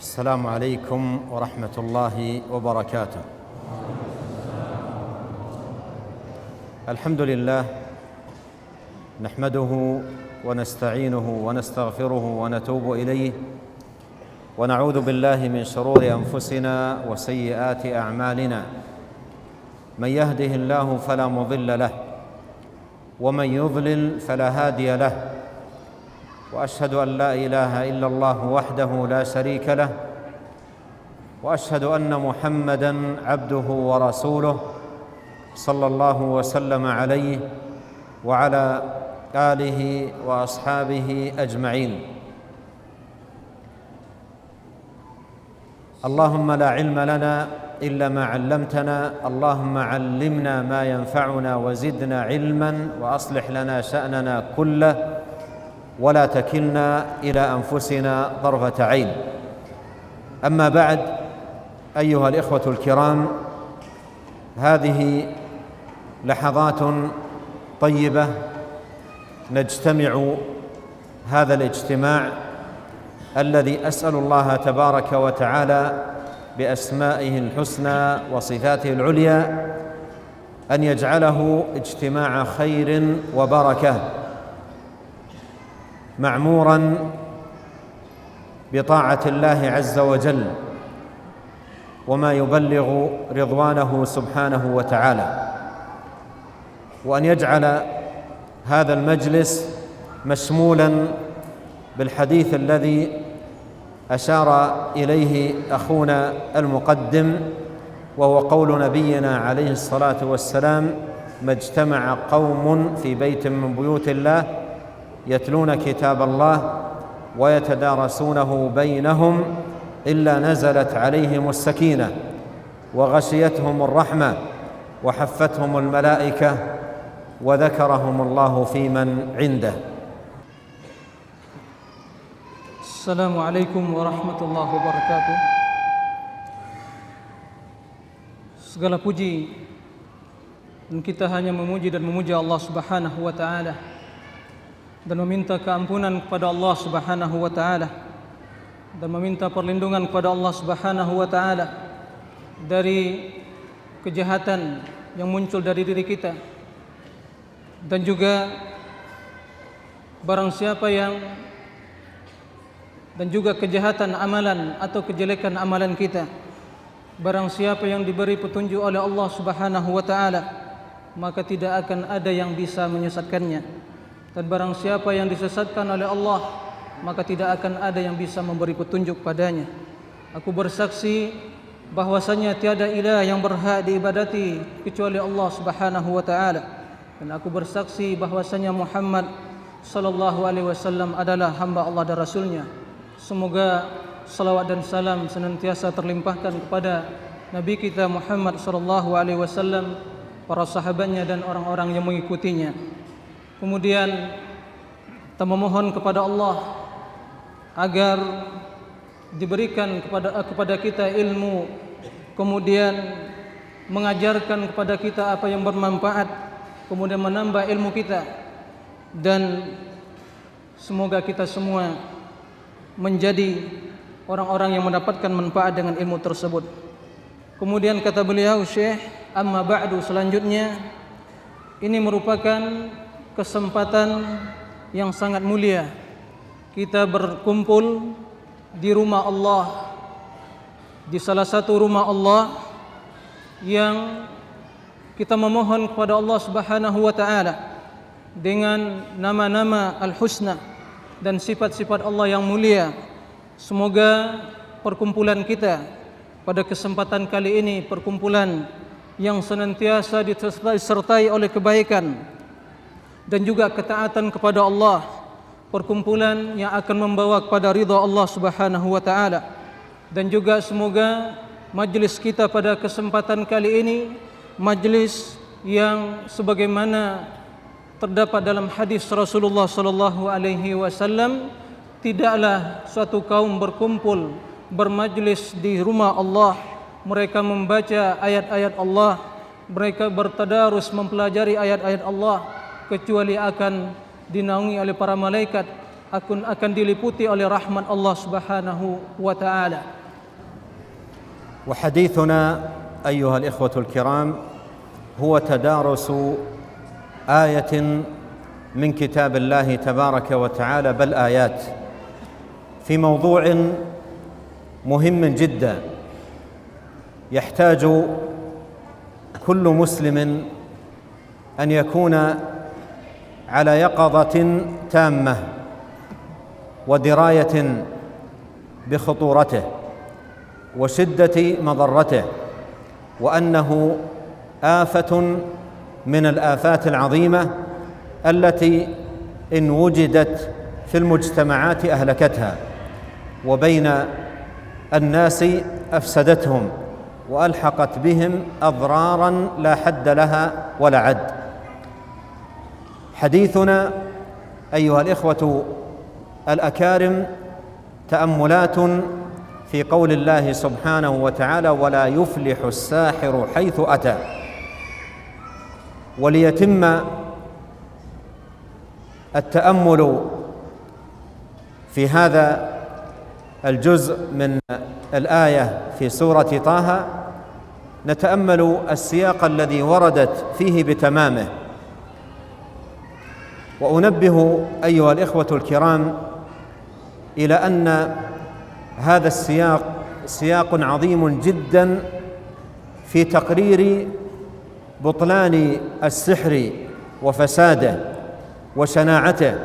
السلام عليكم ورحمة الله وبركاته. الحمد لله نحمده ونستعينه ونستغفره ونتوب إليه، ونعوذ بالله من شرور أنفسنا وسيئات أعمالنا. من يهده الله فلا مضل له، ومن يضلل فلا هادي له، وأشهد أن لا إله إلا الله وحده لا شريك له، وأشهد أن محمدًا عبده ورسوله صلى الله وسلم عليه وعلى آله وأصحابه أجمعين. اللهم لا علم لنا إلا ما علمتنا، اللهم علمنا ما ينفعنا وزدنا علما، وأصلح لنا شأننا كله ولا تكلنا إلى أنفسنا طرفة عين. أما بعد، أيها الإخوة الكرام، هذه لحظات طيبة نجتمع هذا الاجتماع الذي أسأل الله تبارك وتعالى بأسمائه الحسنى وصفاته العليا أن يجعله اجتماع خير وبركة، معمورا بطاعة الله عز وجل وما يبلغ رضوانه سبحانه وتعالى، وأن يجعل هذا المجلس مشمولا بالحديث الذي أشار إليه أخونا المقدم، وهو قول نبينا عليه الصلاة والسلام: ما اجتمع قوم في بيت من بيوت الله يتلون كتاب الله ويتدارسونه بينهم إلا نزلت عليهم السكينة وغشيتهم الرحمة وحفتهم الملائكة وذكرهم الله في من عنده. Assalamualaikum warahmatullahi wabarakatuh. Segala puji dan kita hanya memuji dan memuja Allah Subhanahu wa taala dan meminta keampunan kepada Allah Subhanahu wa taala dan meminta perlindungan kepada Allah Subhanahu wa taala dari kejahatan yang muncul dari diri kita, dan juga barang siapa yang dan juga kejahatan amalan atau kejelekan amalan kita. Barang siapa yang diberi petunjuk oleh Allah Subhanahu wa taala, maka tidak akan ada yang bisa menyesatkannya. Dan barang siapa yang disesatkan oleh Allah, maka tidak akan ada yang bisa memberi petunjuk padanya. Aku bersaksi bahwasanya tiada ilah yang berhak diibadati kecuali Allah Subhanahu wa taala, dan aku bersaksi bahwasanya Muhammad sallallahu alaihi wasallam adalah hamba Allah dan rasulnya. Semoga salawat dan salam senantiasa terlimpahkan kepada Nabi kita Muhammad sallallahu alaihi wasallam, para sahabatnya dan orang-orang yang mengikutinya. Kemudian kita memohon kepada Allah agar diberikan kepada kita ilmu, kemudian mengajarkan kepada kita apa yang bermanfaat, kemudian menambah ilmu kita, dan semoga kita semua menjadi orang-orang yang mendapatkan manfaat dengan ilmu tersebut. Kemudian kata beliau Syekh, amma ba'du, selanjutnya ini merupakan kesempatan yang sangat mulia. Kita berkumpul di rumah Allah, di salah satu rumah Allah yang kita memohon kepada Allah Subhanahu wa taala dengan nama-nama al-husna dan sifat-sifat Allah yang mulia. Semoga perkumpulan kita pada kesempatan kali ini perkumpulan yang senantiasa disertai oleh kebaikan dan juga ketaatan kepada Allah, perkumpulan yang akan membawa kepada ridha Allah Subhanahu wa taala. Dan juga semoga majlis kita pada kesempatan kali ini majlis yang sebagaimana terdapat dalam hadis Rasulullah sallallahu alaihi wasallam, tidaklah suatu kaum berkumpul bermajlis di rumah Allah, mereka membaca ayat-ayat Allah, mereka bertadarus mempelajari ayat-ayat Allah, kecuali akan dinaungi oleh para malaikat akan diliputi oleh rahmat Allah Subhanahu wa taala. وحديثنا أيها الإخوة الكرام هو تدارس آية من كتاب الله تبارك وتعالى، بل آيات، في موضوع مهم جدا يحتاج كل مسلم أن يكون على يقظة تامة ودراية بخطورته وشدة مضرته، وأنه آفة من الآفات العظيمة التي إن وجدت في المجتمعات أهلكتها، وبين الناس أفسدتهم، وألحقت بهم أضرارا لا حد لها ولا عد. حديثنا أيها الإخوة الأكارم تأملات في قول الله سبحانه وتعالى: ولا يفلح الساحر حيث أتى. وليتم التأمل في هذا الجزء من الآية في سورة طه نتأمل السياق الذي وردت فيه بتمامه. وأنبه أيها الإخوة الكرام إلى أن هذا السياق سياق عظيم جدا في تقرير بطلان السحر وفساده وشناعته،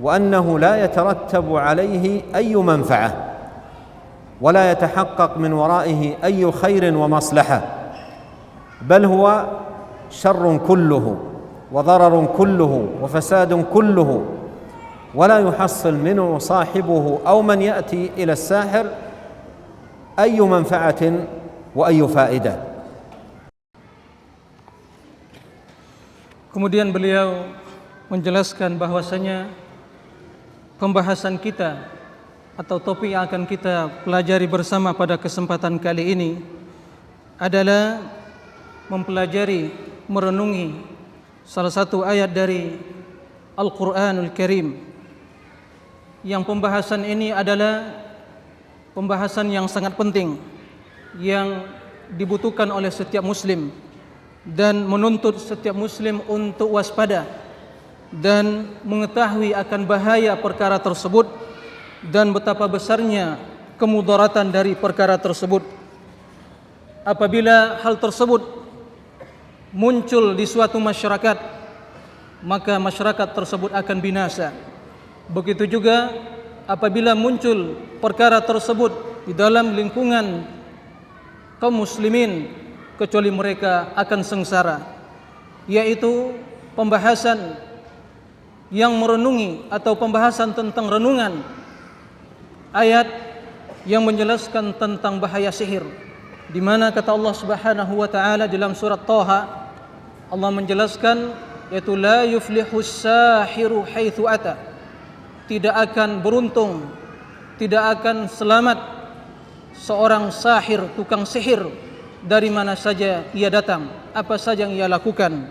وأنه لا يترتب عليه أي منفعة ولا يتحقق من ورائه أي خير ومصلحة، بل هو شر كله وضرر كله وفساد كله، ولا يحصل منه صاحبه أو من يأتي إلى الساحر أي منفعة وأي فائدة. Kemudian beliau menjelaskan bahwasanya pembahasan kita atau topik yang akan kita pelajari bersama pada kesempatan kali ini adalah mempelajari, merenungi salah satu ayat dari Al-Quranul Karim, yang pembahasan ini adalah pembahasan yang sangat penting yang dibutuhkan oleh setiap muslim dan menuntut setiap muslim untuk waspada dan mengetahui akan bahaya perkara tersebut dan betapa besarnya kemudaratan dari perkara tersebut. Apabila hal tersebut muncul di suatu masyarakat, maka masyarakat tersebut akan binasa. Begitu juga apabila muncul perkara tersebut di dalam lingkungan kaum muslimin, kecuali mereka akan sengsara, yaitu pembahasan yang merenungi atau pembahasan tentang renungan ayat yang menjelaskan tentang bahaya sihir, di mana kata Allah Subhanahu wa taala dalam surat Thaha, Allah menjelaskan yaitu la yuflihus sahiru haitsu ata, tidak akan beruntung, tidak akan selamat seorang sahir, tukang sihir, dari mana saja ia datang, apa saja yang ia lakukan.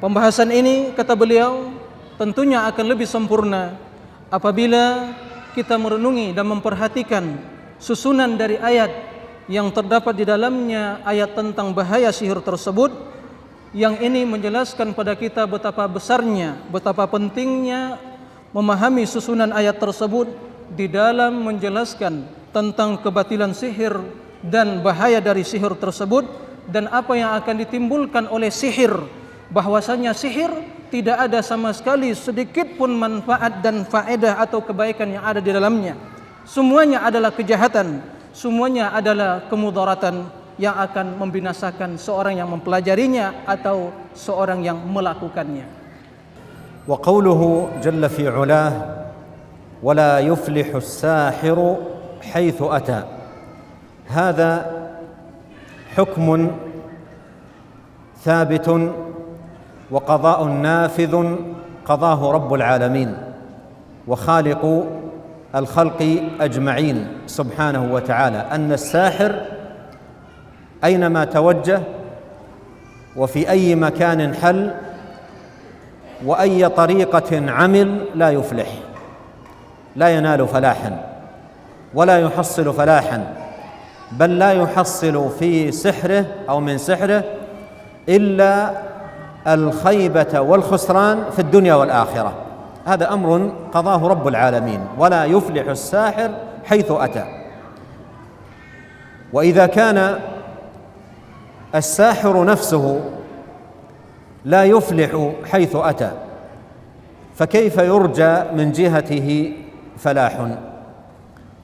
Pembahasan ini kata beliau tentunya akan lebih sempurna apabila kita merenungi dan memperhatikan susunan dari ayat yang terdapat di dalamnya, ayat tentang bahaya sihir tersebut, yang ini menjelaskan pada kita betapa besarnya, betapa pentingnya memahami susunan ayat tersebut di dalam menjelaskan tentang kebatilan sihir dan bahaya dari sihir tersebut dan apa yang akan ditimbulkan oleh sihir, bahwasanya sihir tidak ada sama sekali sedikit pun manfaat dan faedah atau kebaikan yang ada di dalamnya. Semuanya adalah kejahatan, semuanya adalah kemudaratan yang akan membinasakan seorang yang mempelajarinya atau seorang yang melakukannya. Wa qawluhu jalla fi 'ulah wa la yuflihu as-sahiru haitsu ata. هذا حكم ثابت وقضاء نافذ قضاه رب العالمين وخالق الخلق أجمعين سبحانه وتعالى، أن الساحر أينما توجه وفي أي مكان حل وأي طريقة عمل لا يفلح، لا ينال فلاحا ولا يحصل فلاحا، بل لا يحصل في سحره أو من سحره إلا الخيبة والخسران في الدنيا والآخرة. هذا أمر قضاه رب العالمين، ولا يفلح الساحر حيث أتى. وإذا كان الساحر نفسه لا يفلح حيث أتى، فكيف يرجى من جهته فلاح؟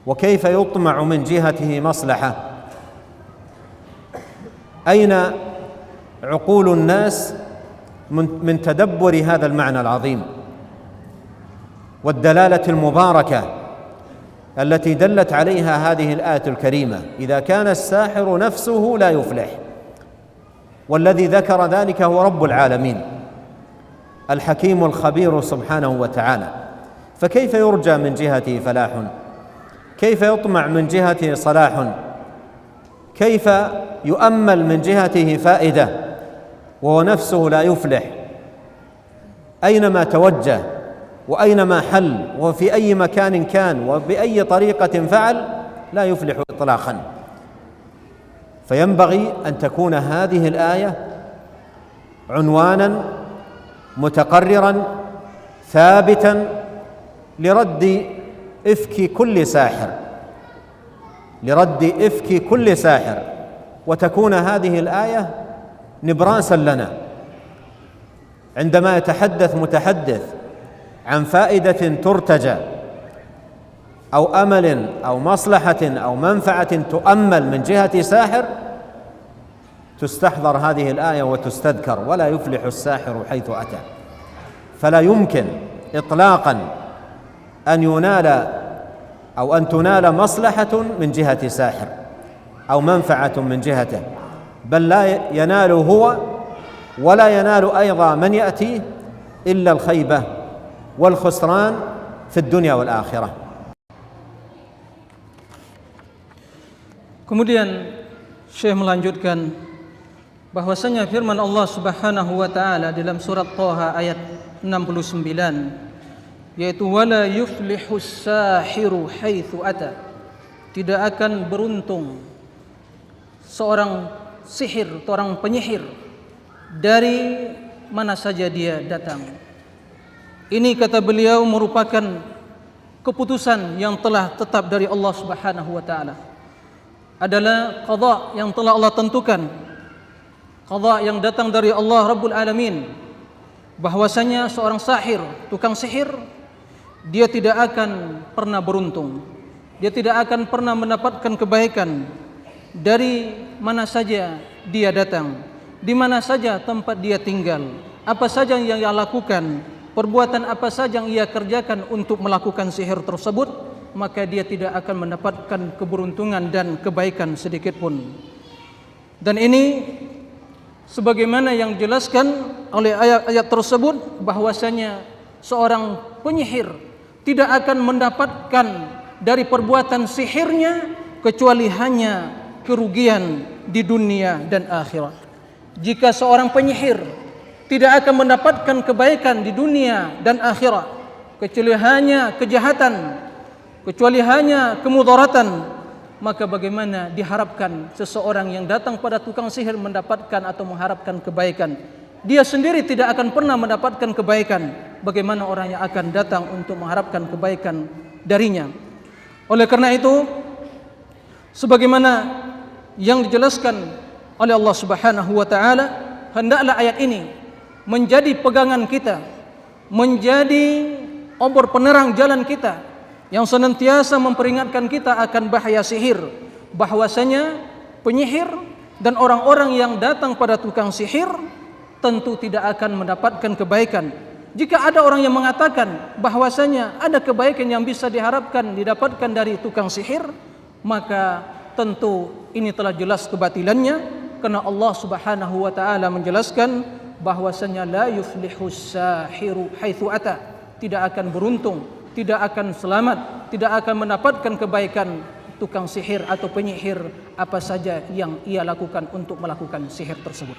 وكيف يطمع من جهته مصلحة؟ أين عقول الناس من تدبر هذا المعنى العظيم والدلالة المباركة التي دلت عليها هذه الآية الكريمة؟ إذا كان الساحر نفسه لا يفلح، والذي ذكر ذلك هو رب العالمين الحكيم الخبير سبحانه وتعالى، فكيف يرجى من جهته فلاح؟ كيف يطمع من جهته صلاح؟ كيف يؤمل من جهته فائدة وهو نفسه لا يفلح؟ أينما توجه وأينما حل وفي أي مكان كان وبأي طريقة فعل لا يفلح إطلاقا. فينبغي أن تكون هذه الآية عنوانا متقررا ثابتا لرد إفك كل ساحر، لرد إفك كل ساحر، وتكون هذه الآية نبراسا لنا عندما يتحدث متحدث عن فائدة ترتجى أو أمل أو مصلحة أو منفعة تؤمل من جهة ساحر، تستحضر هذه الآية وتستذكر: ولا يفلح الساحر حيث أتى. فلا يمكن إطلاقا أن ينال أو أن تنال مصلحة من جهة ساحر أو منفعة من جهته، بل لا ينال هو ولا ينال أيضا من يأتي إلا الخيبة والخسران في الدنيا والآخرة. Kemudian Syekh melanjutkan bahwasanya firman Allah Subhanahu wa taala dalam surat Thaha ayat 69, yaitu wala yuflihus sahiru haitsu ata, tidak akan beruntung seorang sihir, seorang penyihir dari mana saja dia datang. Ini kata beliau merupakan keputusan yang telah tetap dari Allah Subhanahu wa taala. Adalah qada yang telah Allah tentukan, qada yang datang dari Allah Rabbul Alamin, bahwasanya seorang sahir, tukang sihir, dia tidak akan pernah beruntung, dia tidak akan pernah mendapatkan kebaikan dari mana saja dia datang, di mana saja tempat dia tinggal, apa saja yang ia lakukan, perbuatan apa saja yang ia kerjakan untuk melakukan sihir tersebut, maka dia tidak akan mendapatkan keberuntungan dan kebaikan sedikit pun. Dan ini sebagaimana yang dijelaskan oleh ayat-ayat tersebut, bahwasanya seorang penyihir tidak akan mendapatkan dari perbuatan sihirnya kecuali hanya kerugian di dunia dan akhirat. Jika seorang penyihir tidak akan mendapatkan kebaikan di dunia dan akhirat kecuali hanya kejahatan, kecuali hanya kemudaratan, maka bagaimana diharapkan seseorang yang datang pada tukang sihir mendapatkan atau mengharapkan kebaikan? Dia sendiri tidak akan pernah mendapatkan kebaikan. Bagaimana orang yang akan datang untuk mengharapkan kebaikan darinya? Oleh karena itu, sebagaimana yang dijelaskan oleh Allah Subhanahu wa taala, hendaklah ayat ini menjadi pegangan kita, menjadi obor penerang jalan kita, yang senantiasa memperingatkan kita akan bahaya sihir, bahwasanya penyihir dan orang-orang yang datang pada tukang sihir tentu tidak akan mendapatkan kebaikan. Jika ada orang yang mengatakan bahwasanya ada kebaikan yang bisa diharapkan didapatkan dari tukang sihir, maka tentu ini telah jelas kebatilannya, karena Allah Subhanahu wa taala menjelaskan bahwasanya la yuflihus sahiru haitsu ata, tidak akan beruntung, tidak akan selamat, tidak akan mendapatkan kebaikan tukang sihir atau penyihir apa saja yang ia lakukan untuk melakukan sihir tersebut.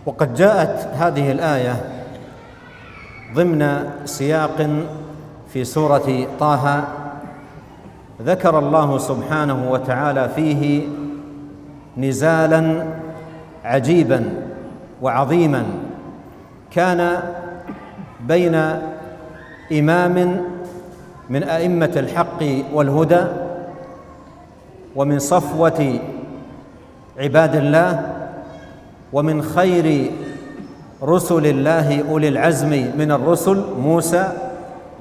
وقد جاءت هذه الآية ضمن سياق في سورة طه ذكر الله سبحانه وتعالى فيه نزالا عجيبا وعظيما كان بين إمام من أئمة الحق والهدى ومن صفوة عباد الله ومن خير رسل الله أولي العزم من الرسل موسى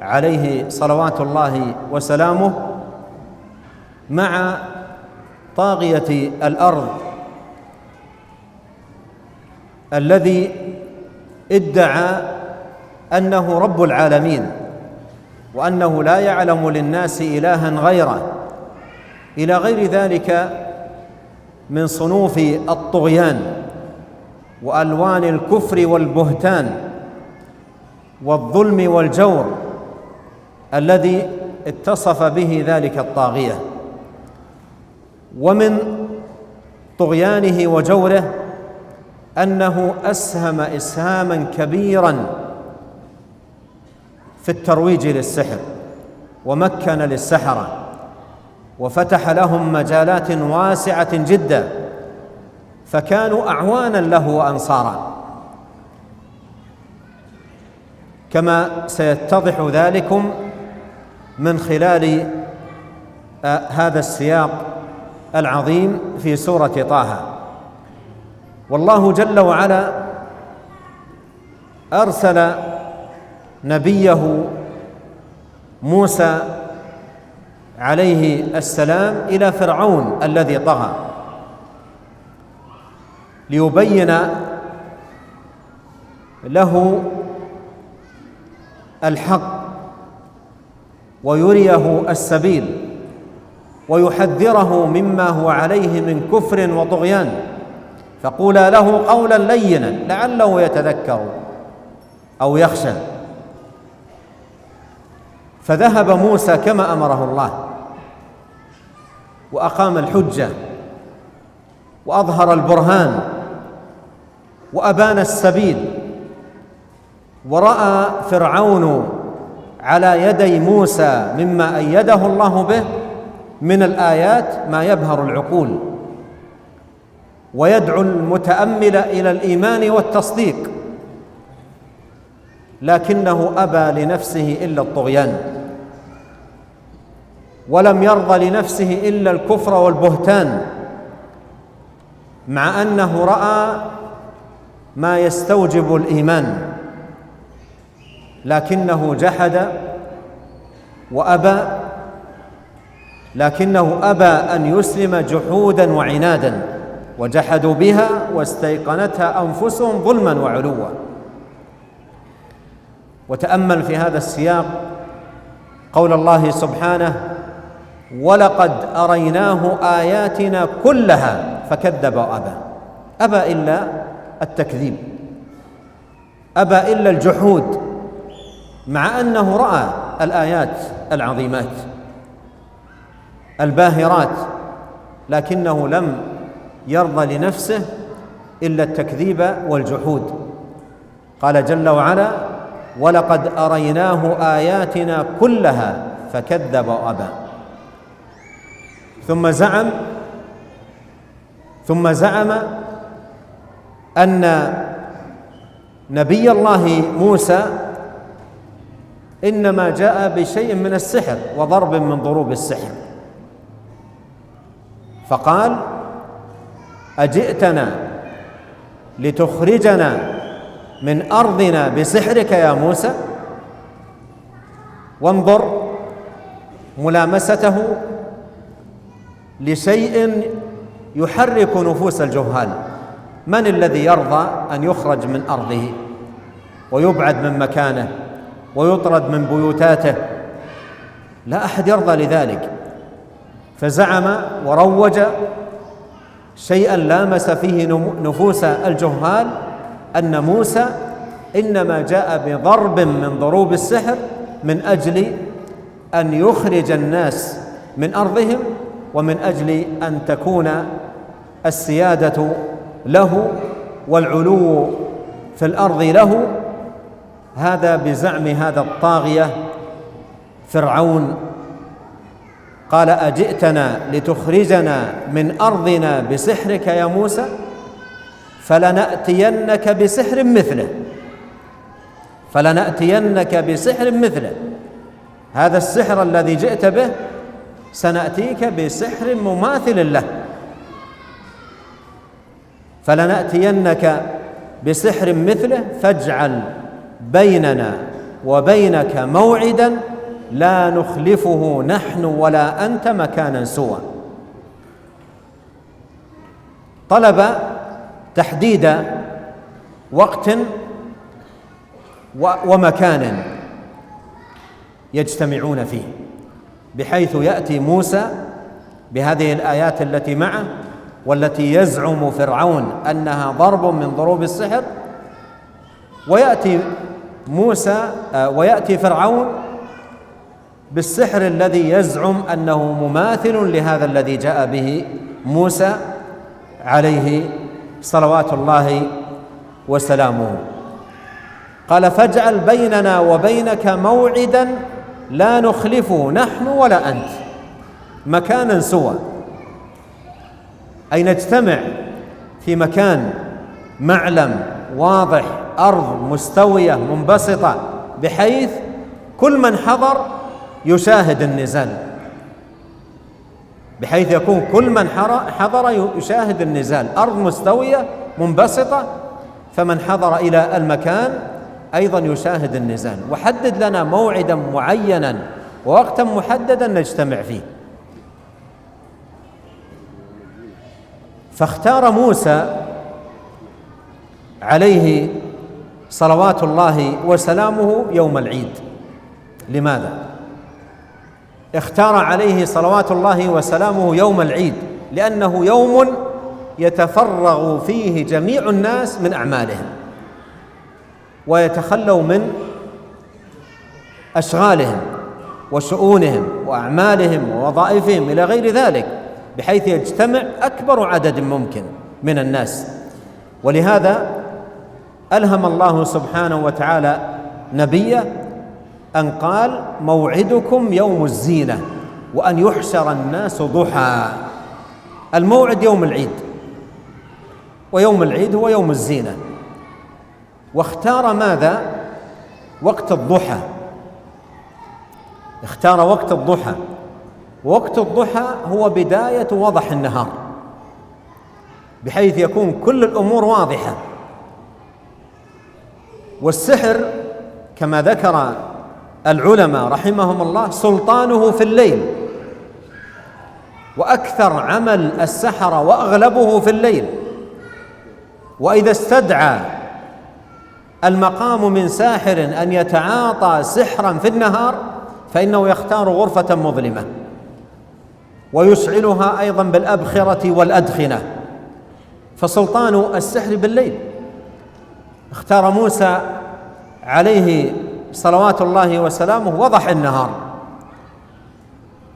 عليه صلوات الله وسلامه مع طاغية الأرض الذي ادعى أنه رب العالمين وأنه لا يعلم للناس إلها غيره، إلى غير ذلك من صنوف الطغيان وألوان الكفر والبهتان والظلم والجور الذي اتصف به ذلك الطاغية. ومن طغيانه وجوره أنه أسهم إسهاما كبيرا في الترويج للسحر ومكن للسحرة وفتح لهم مجالات واسعة جدا، فكانوا أعوانا له وأنصارا، كما سيتضح ذلكم من خلال هذا السياق العظيم في سورة طه. والله جل وعلا أرسل نبيه موسى عليه السلام إلى فرعون الذي طغى ليبين له الحق ويريه السبيل ويحذره مما هو عليه من كفر وطغيان، فقولا له قولا لينا لعله يتذكر أو يخشى. فذهب موسى كما أمره الله وأقام الحجة وأظهر البرهان وأبان السبيل، ورأى فرعون على يدي موسى مما أيده الله به من الآيات ما يبهر العقول ويدعو المتأمل إلى الإيمان والتصديق، لكنه أبى لنفسه إلا الطغيان ولم يرضى لنفسه إلا الكفر والبهتان، مع أنه رأى ما يستوجب الإيمان، لكنه جحد وأبى، لكنه أبى أن يسلم جحودا وعنادا، وجحدوا بها واستيقنتها أنفسهم ظلما وعلوا. وتأمل في هذا السياق قول الله سبحانه: ولقد أريناه آياتنا كلها فكذب وأبى. أبى إلا التكذيب، أبى إلا الجحود، مع أنه رأى الآيات العظيمات الباهرات، لكنه لم يرضى لنفسه إلا التكذيب والجحود. قال جل وعلا: ولقد أريناه آياتنا كلها فكذب وأبى. ثم زعم أن نبي الله موسى إنما جاء بشيء من السحر وضرب من ضروب السحر، فقال: أجئتنا لتخرجنا من أرضنا بسحرك يا موسى؟ وانظر ملامسته لشيء يحرك نفوس الجهال. من الذي يرضى أن يخرج من أرضه ويبعد من مكانه ويطرد من بيوتاته؟ لا أحد يرضى لذلك. فزعم وروج شيئا لامس فيه نفوس الجهال أن موسى إنما جاء بضرب من ضروب السحر من أجل أن يخرج الناس من أرضهم، ومن أجل أن تكون السيادة له والعلو في الأرض له. هذا بزعم هذا الطاغية فرعون قال أجئتنا لتخرجنا من أرضنا بسحرك يا موسى فلنأتينك بسحر مثله هذا السحر الذي جئت به سنأتيك بسحر مماثل له فلنأتينك بسحر مثله فاجعل بيننا وبينك موعدا لا نخلفه نحن ولا أنت مكانا سوى. طلب تحديد وقت ومكان يجتمعون فيه، بحيث يأتي موسى بهذه الآيات التي معه والتي يزعم فرعون أنها ضرب من ضروب السحر، ويأتي فرعون بالسحر الذي يزعم أنه مماثل لهذا الذي جاء به موسى عليه صلوات الله وسلامه. قال فاجعل بيننا وبينك موعدا لا نخلفه نحن ولا أنت مكانا سوى، أي نجتمع في مكان معلم واضح، أرض مستوية منبسطة، بحيث كل من حضر يشاهد النزال، بحيث يكون كل من حضر يشاهد النزال، أرض مستوية منبسطة، فمن حضر إلى المكان أيضا يشاهد النزال. وحدد لنا موعدا معينا ووقتا محددا نجتمع فيه. فاختار موسى عليه صلوات الله وسلامه يوم العيد. لماذا؟ اختار عليه صلوات الله وسلامه يوم العيد لأنه يوم يتفرغ فيه جميع الناس من أعمالهم ويتخلوا من أشغالهم وشؤونهم وأعمالهم ووظائفهم إلى غير ذلك، بحيث يجتمع أكبر عدد ممكن من الناس. ولهذا ألهم الله سبحانه وتعالى نبيه أن قال موعدكم يوم الزينة وأن يحشر الناس ضحى. الموعد يوم العيد، ويوم العيد هو يوم الزينة. واختار ماذا؟ وقت الضحى. اختار وقت الضحى، ووقت الضحى هو بداية وضح النهار، بحيث يكون كل الأمور واضحة. والسحر كما ذكر العلماء رحمهم الله سلطانه في الليل، وأكثر عمل السحرة وأغلبه في الليل. وإذا استدعى المقام من ساحر أن يتعاطى سحرا في النهار فإنه يختار غرفة مظلمة ويشعلها أيضا بالأبخرة والأدخنة، فسلطان السحر بالليل. اختار موسى عليه صلوات الله وسلامه وضح النهار،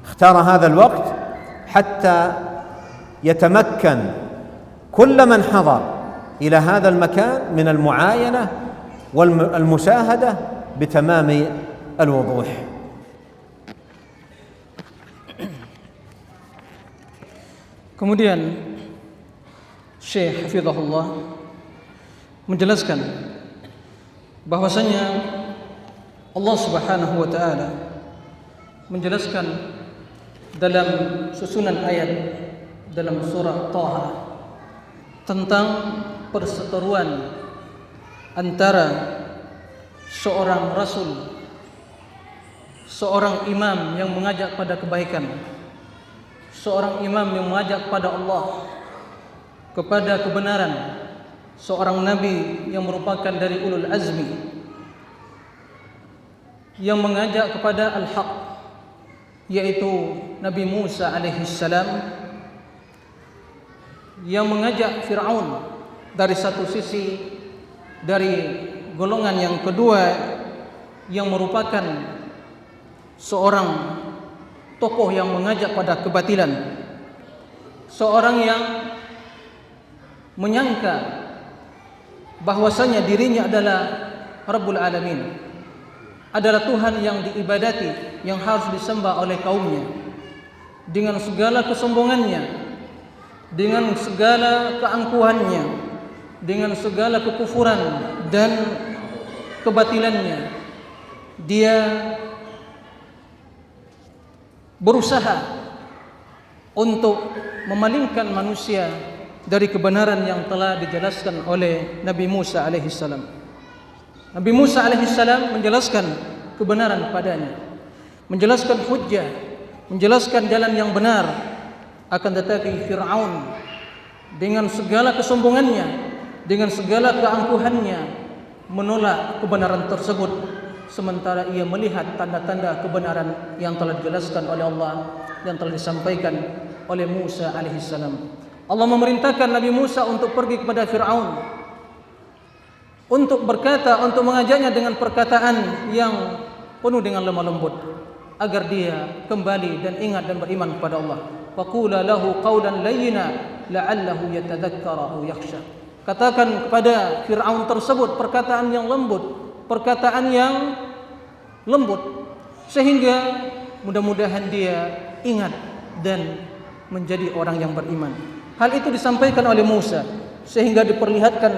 اختار هذا الوقت حتى يتمكن كل من حضر إلى هذا المكان من المعاينة والمشاهدة بتمام الوضوح. Kemudian Syekh Hafizahullah menjelaskan bahwasanya Allah Subhanahu wa taala menjelaskan dalam susunan ayat dalam surah Taha tentang perseteruan antara seorang rasul, seorang imam yang mengajak pada kebaikan, seorang imam yang mengajak pada Allah, kepada kebenaran, seorang nabi yang merupakan dari ulul azmi yang mengajak kepada al-haq, yaitu Nabi Musa alaihi salam, yang mengajak Fir'aun dari satu sisi, dari golongan yang kedua yang merupakan seorang tokoh yang mengajak pada kebatilan, seorang yang menyangka bahwasanya dirinya adalah Rabbul Alamin, adalah Tuhan yang diibadati, yang harus disembah oleh kaumnya. Dengan segala kesombongannya, dengan segala keangkuhannya, dengan segala kekufuran dan kebatilannya, dia berusaha untuk memalingkan manusia dari kebenaran yang telah dijelaskan oleh Nabi Musa alaihissalam. Nabi Musa alaihissalam menjelaskan kebenaran padanya, menjelaskan hujjah, menjelaskan jalan yang benar. Akan tetapi Fir'aun dengan segala kesombongannya, dengan segala keangkuhannya, menolak kebenaran tersebut, sementara ia melihat tanda-tanda kebenaran yang telah dijelaskan oleh Allah, yang telah disampaikan oleh Musa alaihissalam. Allah memerintahkan Nabi Musa untuk pergi kepada Fir'aun, untuk berkata, untuk mengajaknya dengan perkataan yang penuh dengan lemah lembut, agar dia kembali dan ingat dan beriman kepada Allah. Faqula lahu qawlan layyina la'allahu yatadzakkara aw yakhsha. Katakan kepada Fir'aun tersebut perkataan yang lembut, perkataan yang lembut, sehingga mudah-mudahan dia ingat dan menjadi orang yang beriman. Hal itu disampaikan oleh Musa, sehingga diperlihatkan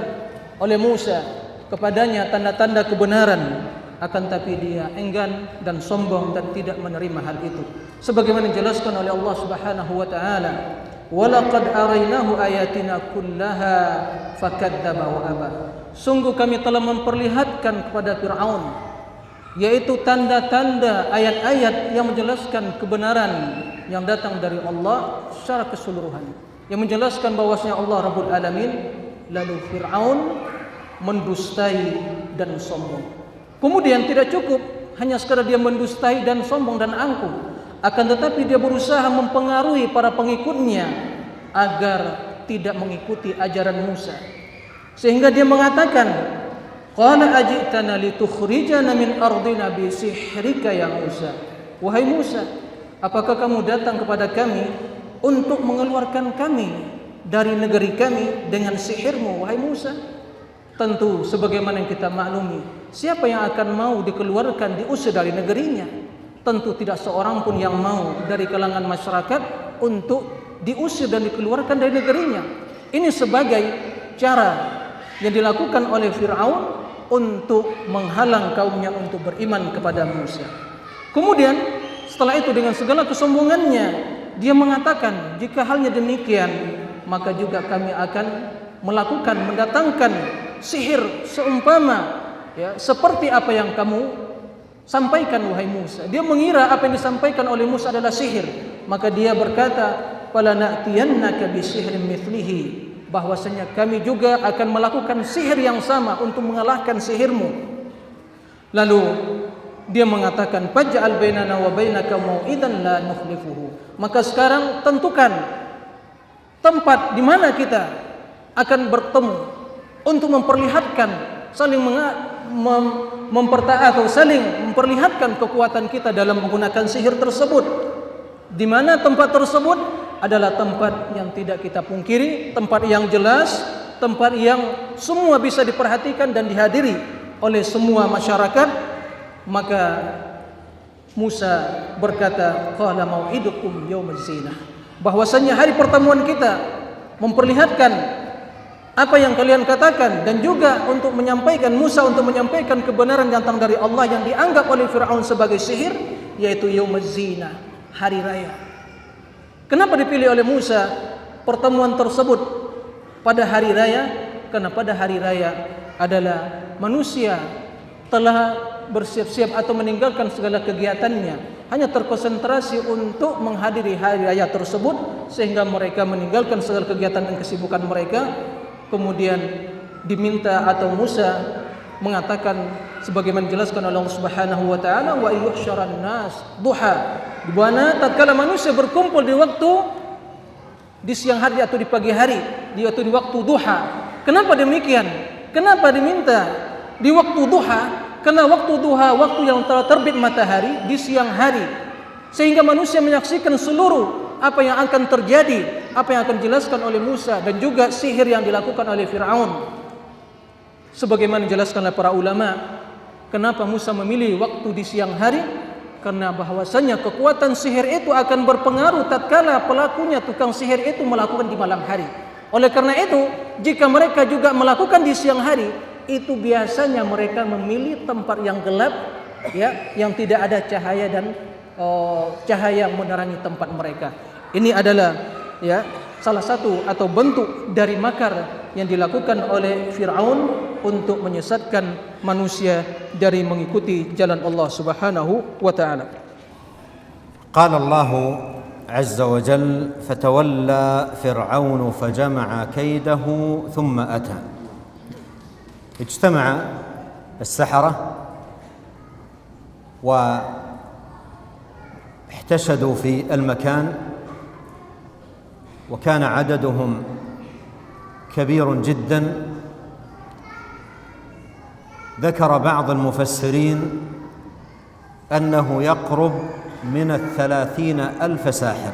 oleh Musa kepadanya tanda-tanda kebenaran, akan tapi dia enggan dan sombong dan tidak menerima hal itu. Sebagaimana dijelaskan oleh Allah Subhanahu wa taala, "Walaqad arainahu ayatina kullaha fakadzdzaba wa aba." Sungguh kami telah memperlihatkan kepada Fir'aun, yaitu tanda-tanda ayat-ayat yang menjelaskan kebenaran yang datang dari Allah secara keseluruhan, yang menjelaskan bahwasanya Allah Rabbul Alamin. Lalu Fir'aun mendustai dan sombong. Kemudian tidak cukup hanya sekadar dia mendustai dan sombong dan angkuh, akan tetapi dia berusaha mempengaruhi para pengikutnya agar tidak mengikuti ajaran Musa, sehingga dia mengatakan, qala ajitana litukhrijana min ardina bi sihrika ya Musa. Wahai Musa, apakah kamu datang kepada kami untuk mengeluarkan kami dari negeri kami dengan sihirmu, wahai Musa? Tentu sebagaimana yang kita maklumi, siapa yang akan mau dikeluarkan, diusir dari negerinya? Tentu tidak seorang pun yang mau dari kalangan masyarakat untuk diusir dan dikeluarkan dari negerinya. Ini sebagai cara yang dilakukan oleh Fir'aun untuk menghalang kaumnya untuk beriman kepada Musa. Kemudian setelah itu dengan segala kesombongannya, dia mengatakan, jika halnya demikian, maka juga kami akan mendatangkan sihir seumpama seperti apa yang kamu sampaikan, wahai Musa. Dia mengira apa yang disampaikan oleh Musa adalah sihir, maka dia berkata, falana'tiyannaka bisihrin mithlihi, bahwasanya kami juga akan melakukan sihir yang sama untuk mengalahkan sihirmu. Lalu dia mengatakan, faj'al bainana wa bainaka mau'idan la nukhlifuhu. Maka sekarang tentukan tempat di mana kita akan bertemu untuk memperlihatkan, saling saling memperlihatkan kekuatan kita dalam menggunakan sihir tersebut. Di mana tempat tersebut adalah tempat yang tidak kita pungkiri, tempat yang jelas, tempat yang semua bisa diperhatikan dan dihadiri oleh semua masyarakat. Maka Musa berkata, qala mau'idukum yaumuz zinah, bahwasanya hari pertemuan kita memperlihatkan apa yang kalian katakan, dan juga untuk menyampaikan Musa untuk menyampaikan kebenaran yang datang dari Allah yang dianggap oleh Fir'aun sebagai sihir, yaitu yaumuz zinah, hari raya. Kenapa dipilih oleh Musa pertemuan tersebut pada hari raya? Karena pada hari raya adalah manusia telah bersiap-siap atau meninggalkan segala kegiatannya, hanya terkonsentrasi untuk menghadiri hari raya tersebut, sehingga mereka meninggalkan segala kegiatan dan kesibukan mereka. Kemudian diminta atau Musa mengatakan sebagaimana dijelaskan oleh Allah Subhanahu wa taala, wa yuhsyaran nas duha, di mana tatkala manusia berkumpul di siang hari atau di pagi hari, yaitu di waktu duha. Kenapa demikian? Kenapa diminta di waktu duha? Karena waktu duha, waktu yang telah terbit matahari di siang hari, sehingga manusia menyaksikan seluruh apa yang akan terjadi, apa yang akan dijelaskan oleh Musa, dan juga sihir yang dilakukan oleh Fir'aun. Sebagaimana dijelaskan oleh para ulama, Kenapa Musa memilih waktu di siang hari? Karena bahwasanya kekuatan sihir itu akan berpengaruh tatkala pelakunya, tukang sihir itu melakukan di malam hari. Oleh karena itu, jika mereka juga melakukan di siang hari, itu biasanya mereka memilih tempat yang gelap, ya, yang tidak ada cahaya dan cahaya menerangi tempat mereka. Ini adalah, ya, salah satu atau bentuk dari makar yang dilakukan oleh Fir'aun untuk menyesatkan manusia dari mengikuti jalan Allah Subhanahu wa ta'ala. Qala Allah azza wa jalla fatawalla fir'aun fajama'a kaydahu thumma ata. Ijtama'a as-sahara wa احتشدوا في المكان وكان عددهم كبير جدا. ذكر بعض المفسرين أنه يقرب من 30,000 ساحر،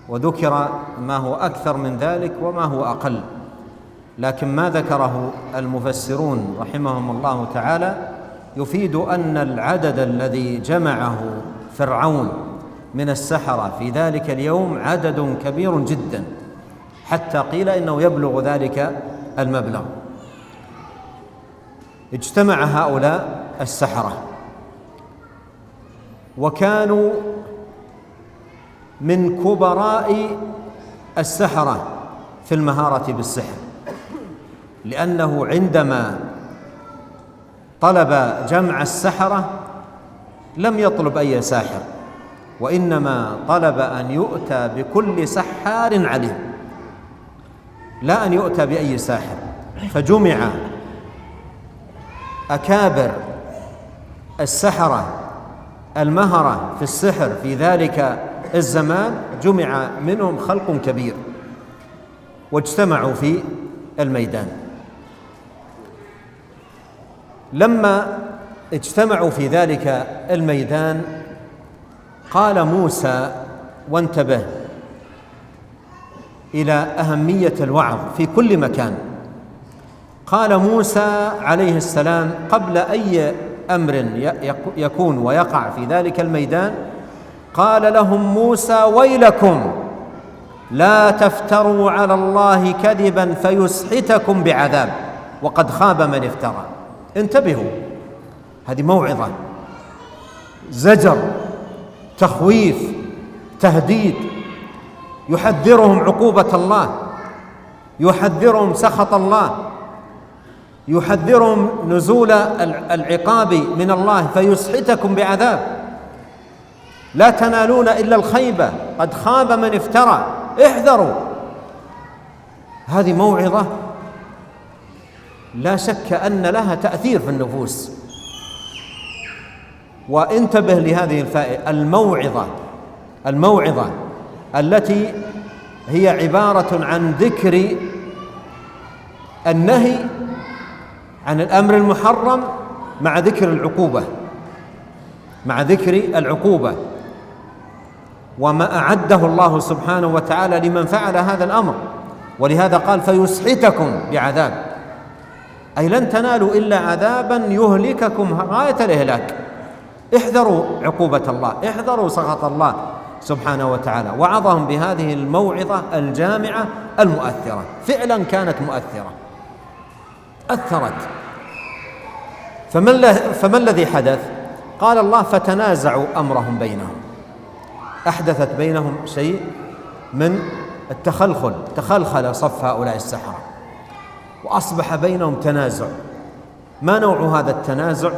وذكر ما هو أكثر من ذلك وما هو أقل، لكن ما ذكره المفسرون رحمهم الله تعالى يفيد أن العدد الذي جمعه فرعون من السحرة في ذلك اليوم عدد كبير جدا، حتى قيل إنه يبلغ ذلك المبلغ. اجتمع هؤلاء السحرة وكانوا من كبراء السحرة في المهارة بالسحر، لأنه عندما طلب جمع السحرة لم يطلب أي ساحر، وإنما طلب أن يؤتى بكل سحار عليم، لا أن يؤتى بأي ساحر. فجمع أكابر السحرة المهرة في السحر في ذلك الزمان، جمع منهم خلق كبير واجتمعوا في الميدان. لما اجتمعوا في ذلك الميدان قال موسى، وانتبه إلى أهمية الوعظ في كل مكان، قال موسى عليه السلام قبل أي أمر يكون ويقع في ذلك الميدان، قال لهم موسى: ويلكم لا تفتروا على الله كذبا فيسحتكم بعذاب وقد خاب من افترى. انتبهوا، هذه موعظة، زجر، تخويف، تهديد، يحذرهم عقوبة الله، يحذرهم سخط الله، يحذرهم نزول العقاب من الله فيسحتكم بعذاب، لا تنالون إلا الخيبة، قد خاب من افترى، احذروا. هذه موعظة لا شك أن لها تأثير في النفوس. وانتبه لهذه الفائدة، الموعظة التي هي عبارة عن ذكر النهي عن الأمر المحرم مع ذكر العقوبة، وما أعده الله سبحانه وتعالى لمن فعل هذا الأمر. ولهذا قال: فيسحتكم بعذاب، أي لن تنالوا إلا عذابا يهلككم غاية الإهلاك. احذروا عقوبة الله، احذروا سخط الله سبحانه وتعالى. وعظهم بهذه الموعظة الجامعة المؤثرة، فعلا كانت مؤثرة، أثرت. فما الذي حدث؟ قال الله: فتنازعوا أمرهم بينهم. أحدثت بينهم شيء من التخلخل، تخلخل صف هؤلاء السحرة وأصبح بينهم تنازع. ما نوع هذا التنازع؟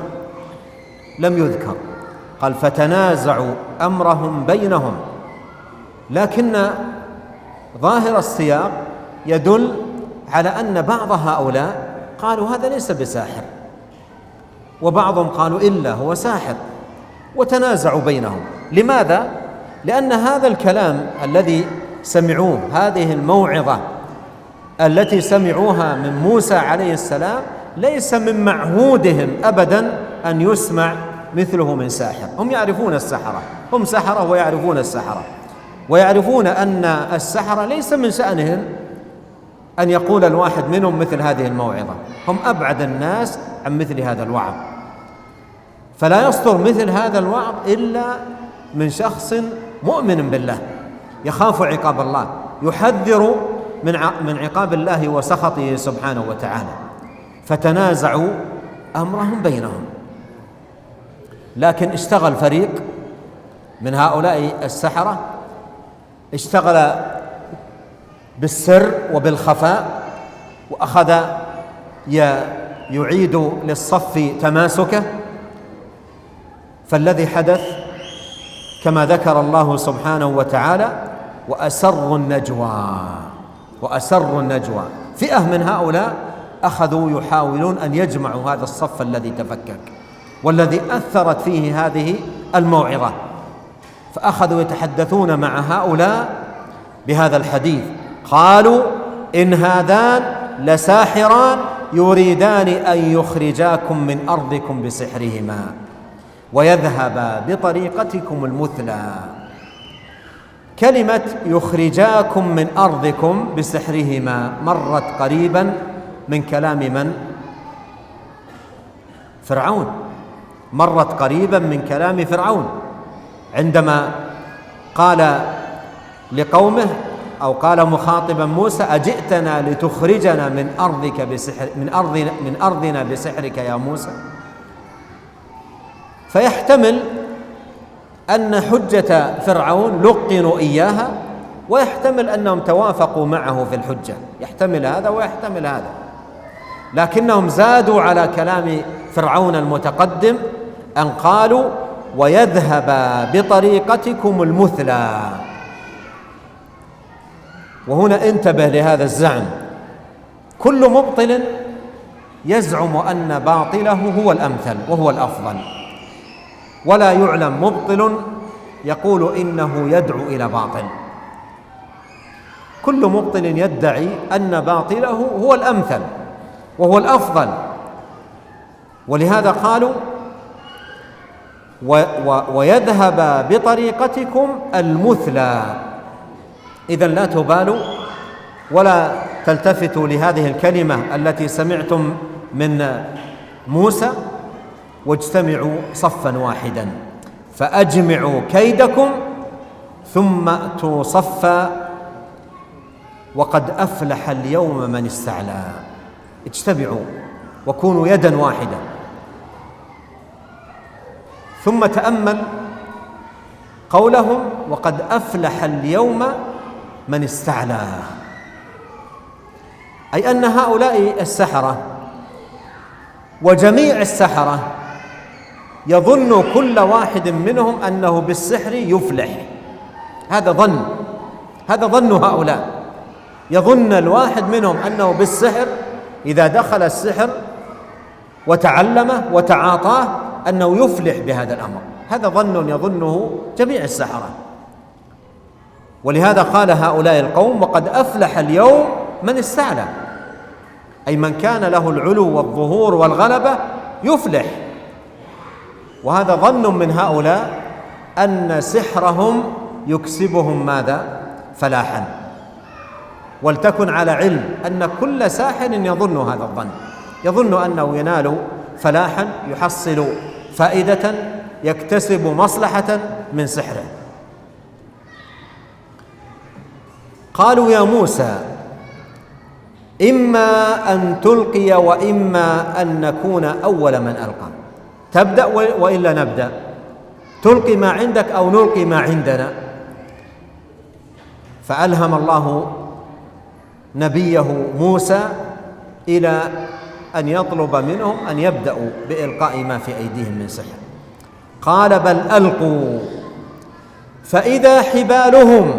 لم يذكر، قال: فتنازعوا أمرهم بينهم، لكن ظاهر السياق يدل على أن بعض هؤلاء قالوا هذا ليس بساحر، وبعضهم قالوا إلا هو ساحر، وتنازعوا بينهم. لماذا؟ لأن هذا الكلام الذي سمعوه، هذه الموعظة التي سمعوها من موسى عليه السلام، ليس من معهودهم أبدا أن يسمع مثله من ساحر. هم يعرفون السحرة، هم سحرة ويعرفون السحرة، ويعرفون أن السحرة ليس من شأنهم أن يقول الواحد منهم مثل هذه الموعظة، هم أبعد الناس عن مثل هذا الوعظ. فلا يصدر مثل هذا الوعظ إلا من شخص مؤمن بالله يخاف عقاب الله، يحذر من عقاب الله وسخطه سبحانه وتعالى. فتنازعوا أمرهم بينهم، لكن اشتغل فريق من هؤلاء السحرة، اشتغل بالسر وبالخفاء، وأخذ يعيد للصف تماسكه. فالذي حدث كما ذكر الله سبحانه وتعالى: وأسروا النجوى. فئة من هؤلاء أخذوا يحاولون أن يجمعوا هذا الصف الذي تفكك والذي أثرت فيه هذه الموعظة، فأخذوا يتحدثون مع هؤلاء بهذا الحديث. قالوا: إن هذان لساحران يريدان أن يخرجاكم من أرضكم بسحرهما ويذهبا بطريقتكم المثلى. كلمة يخرجاكم من أرضكم بسحرهما مرت قريبا من كلام من؟ فرعون. مرت قريبا من كلام فرعون عندما قال لقومه، أو قال مخاطبا موسى: أجئتنا لتخرجنا من أرضنا بسحرك يا موسى. فيحتمل أن حجة فرعون لقنوا إياها، ويحتمل أنهم توافقوا معه في الحجة، يحتمل هذا ويحتمل هذا، لكنهم زادوا على كلام فرعون المتقدم أن قالوا: ويذهب بطريقتكم المثلى. وهنا انتبه لهذا الزعم. كل مبطل يزعم أن باطله هو الأمثل وهو الأفضل، ولا يعلم مبطل يقول إنه يدعو إلى باطل. كل مبطل يدعي أن باطله هو الأمثل وهو الأفضل، ولهذا قالوا: ويذهب بطريقتكم المثلى. إذن لا تبالوا ولا تلتفتوا لهذه الكلمة التي سمعتم من موسى، واجتمعوا صفا واحدا، فأجمعوا كيدكم ثم أتوا صفا وقد أفلح اليوم من استعلى. اجتمعوا وكونوا يدا واحدة. ثم تأمل قولهم: وقد أفلح اليوم من استعلى، أي أن هؤلاء السحرة وجميع السحرة يظن كل واحد منهم أنه بالسحر يفلح. هذا ظن هؤلاء. يظن الواحد منهم أنه بالسحر إذا دخل السحر وتعلمه وتعاطاه أنه يفلح بهذا الأمر. هذا ظن يظنه جميع السحرة. ولهذا قال هؤلاء القوم: وقد أفلح اليوم من استعلى، أي من كان له العلو والظهور والغلبة يفلح. وهذا ظن من هؤلاء أن سحرهم يكسبهم ماذا؟ فلاحا. ولتكن على علم أن كل ساحر يظن هذا الظن، يظن أنه ينال فلاحا، يحصل فائدة، يكتسب مصلحة من سحره. قالوا: يا موسى إما أن تلقي وإما أن نكون أول من ألقى. تبدأ وإلا نبدأ؟ تلقي ما عندك أو نلقي ما عندنا؟ فألهم الله نبيه موسى إلى أن يطلب منهم أن يبدأوا بإلقاء ما في أيديهم من سحر. قال: بل ألقوا فإذا حبالهم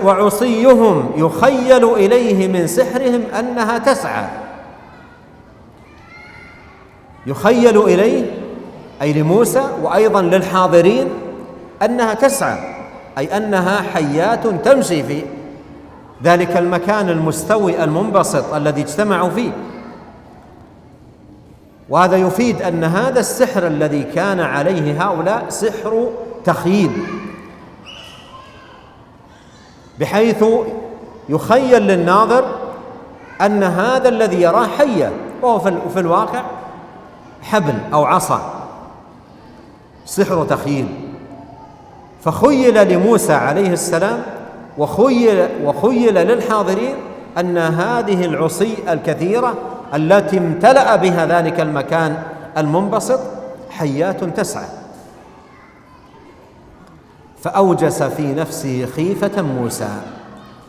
وعصيهم يخيل إليه من سحرهم أنها تسعى. يخيل إليه أي لموسى وأيضا للحاضرين أنها تسعى، أي أنها حيات تمشي في ذلك المكان المستوي المنبسط الذي اجتمعوا فيه. وهذا يفيد أن هذا السحر الذي كان عليه هؤلاء سحر تخييل، بحيث يخيل للناظر أن هذا الذي يراه حية، وهو في الواقع حبل أو عصا سحر تخييل. فخيل لموسى عليه السلام وخيل للحاضرين أن هذه العصي الكثيرة التي امتلأ بها ذلك المكان المنبسط حيات تسعى. فأوجس في نفسه خيفة موسى،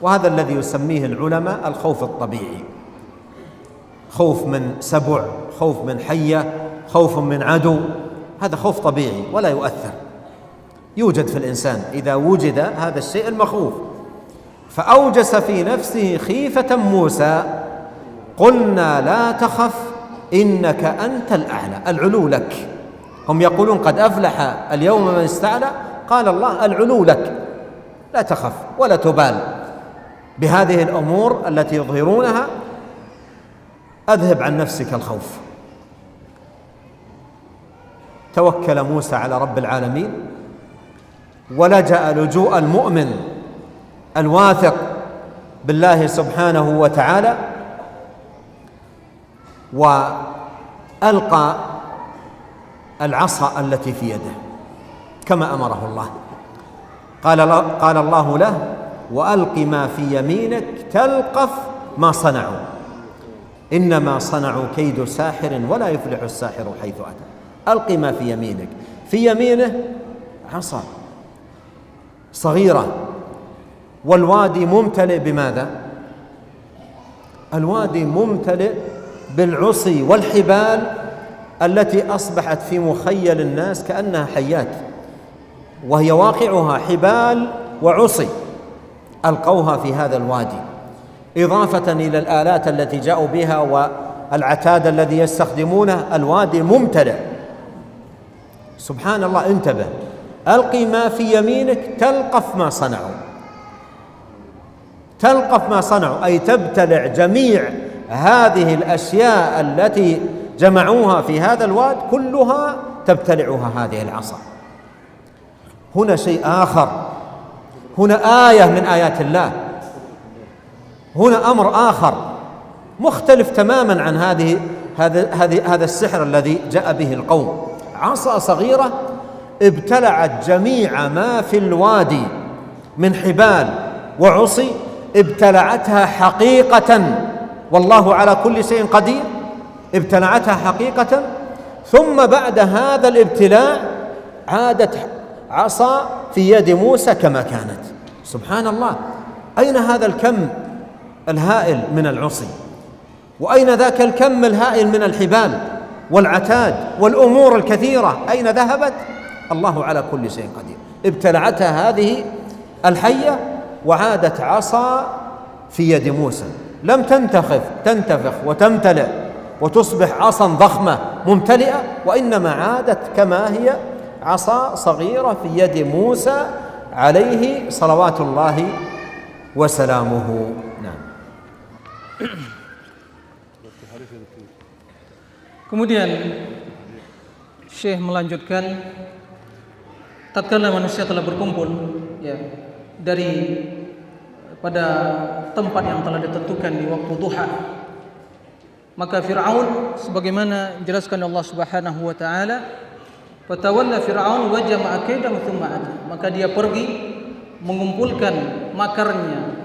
وهذا الذي يسميه العلماء الخوف الطبيعي، خوف من سبع، خوف من حية، خوف من عدو، هذا خوف طبيعي ولا يؤثر، يوجد في الإنسان إذا وجد هذا الشيء المخوف. فأوجس في نفسه خيفة موسى، قلنا لا تخف إنك أنت الأعلى، العلو لك. هم يقولون قد أفلح اليوم من استعلى، قال الله العلو لك، لا تخف ولا تبال بهذه الأمور التي يظهرونها، أذهب عن نفسك الخوف. توكل موسى على رب العالمين ولجأ لجوء المؤمن الواثق بالله سبحانه وتعالى، وألقى العصا التي في يده كما أمره الله. قال الله له وألق ما في يمينك تلقف ما صنعوا إنما صنعوا كيد ساحر ولا يفلح الساحر حيث أتى. ألق ما في يمينك، في يمينه عصا صغيرة، والوادي ممتلئ بماذا؟ الوادي ممتلئ بالعصي والحبال التي أصبحت في مخيل الناس كأنها حيات، وهي واقعها حبال وعصي ألقوها في هذا الوادي، إضافة إلى الآلات التي جاءوا بها والعتاد الذي يستخدمونه. الوادي ممتلئ. سبحان الله، انتبه، ألقي ما في يمينك تلقف ما صنعوا. تلقف ما صنعوا أي تبتلع جميع هذه الأشياء التي جمعوها في هذا الواد، كلها تبتلعها هذه العصا. هنا شيء آخر، هنا آية من آيات الله، هنا أمر آخر مختلف تماما عن هذا السحر الذي جاء به القوم. عصا صغيرة ابتلعت جميع ما في الوادي من حبال وعصي، ابتلعتها حقيقة، والله على كل شيء قدير. ابتلعتها حقيقة، ثم بعد هذا الابتلاع عادت عصا في يد موسى كما كانت. سبحان الله، أين هذا الكم الهائل من العصي؟ وأين ذاك الكم الهائل من الحبال والعتاد والأمور الكثيرة؟ أين ذهبت؟ الله على كل شيء قدير. ابتلعتها هذه الحية وعادت عصا في يد موسى، لم تنتفخ وتمتلئ وتصبح عصا ضخمة ممتلئة، وإنما عادت كما هي عصا صغيرة في يد موسى عليه صلوات الله وسلامه. نعم. Kemudian Syekh melanjutkan, tatkala manusia telah berkumpul ya dari pada tempat yang telah ditentukan di waktu duha, maka Fir'aun sebagaimana dijelaskan Allah Subhanahu wa taala, fatawalla Fir'aun wa jama'a kaidahu tsumma ata, maka dia pergi mengumpulkan makarnya,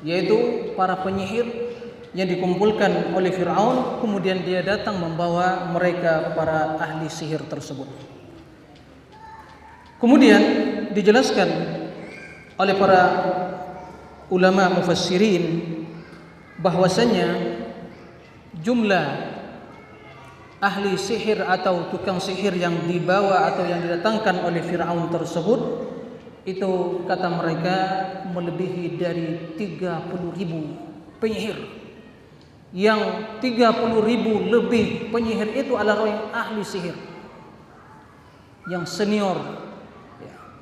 yaitu para penyihir yang dikumpulkan oleh Fir'aun, kemudian dia datang membawa mereka para ahli sihir tersebut. Kemudian dijelaskan oleh para ulama mufassirin bahwasanya jumlah ahli sihir atau tukang sihir yang dibawa atau yang didatangkan oleh Fir'aun tersebut, itu kata mereka melebihi dari 30.000 penyihir. Yang 30.000 lebih penyihir itu adalah yang ahli sihir, yang senior,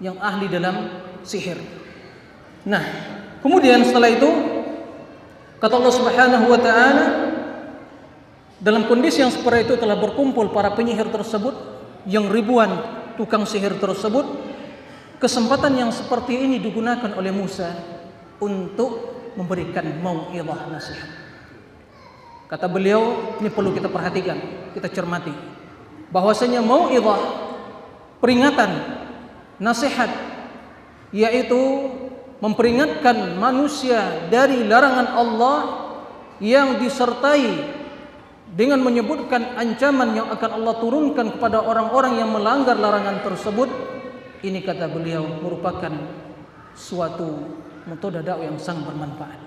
yang ahli dalam sihir. Nah, kemudian setelah itu kata Allah Subhanahu wa taala, dalam kondisi yang seperti itu telah berkumpul para penyihir tersebut, yang ribuan tukang sihir tersebut. Kesempatan yang seperti ini digunakan oleh Musa untuk memberikan mau'izah, nasihat. Kata beliau, ini perlu kita perhatikan, kita cermati, bahwasanya mau'izah peringatan, nasihat, yaitu memperingatkan manusia dari larangan Allah yang disertai dengan menyebutkan ancaman yang akan Allah turunkan kepada orang-orang yang melanggar larangan tersebut. Ini kata beliau merupakan suatu metode dakwah yang sangat bermanfaat.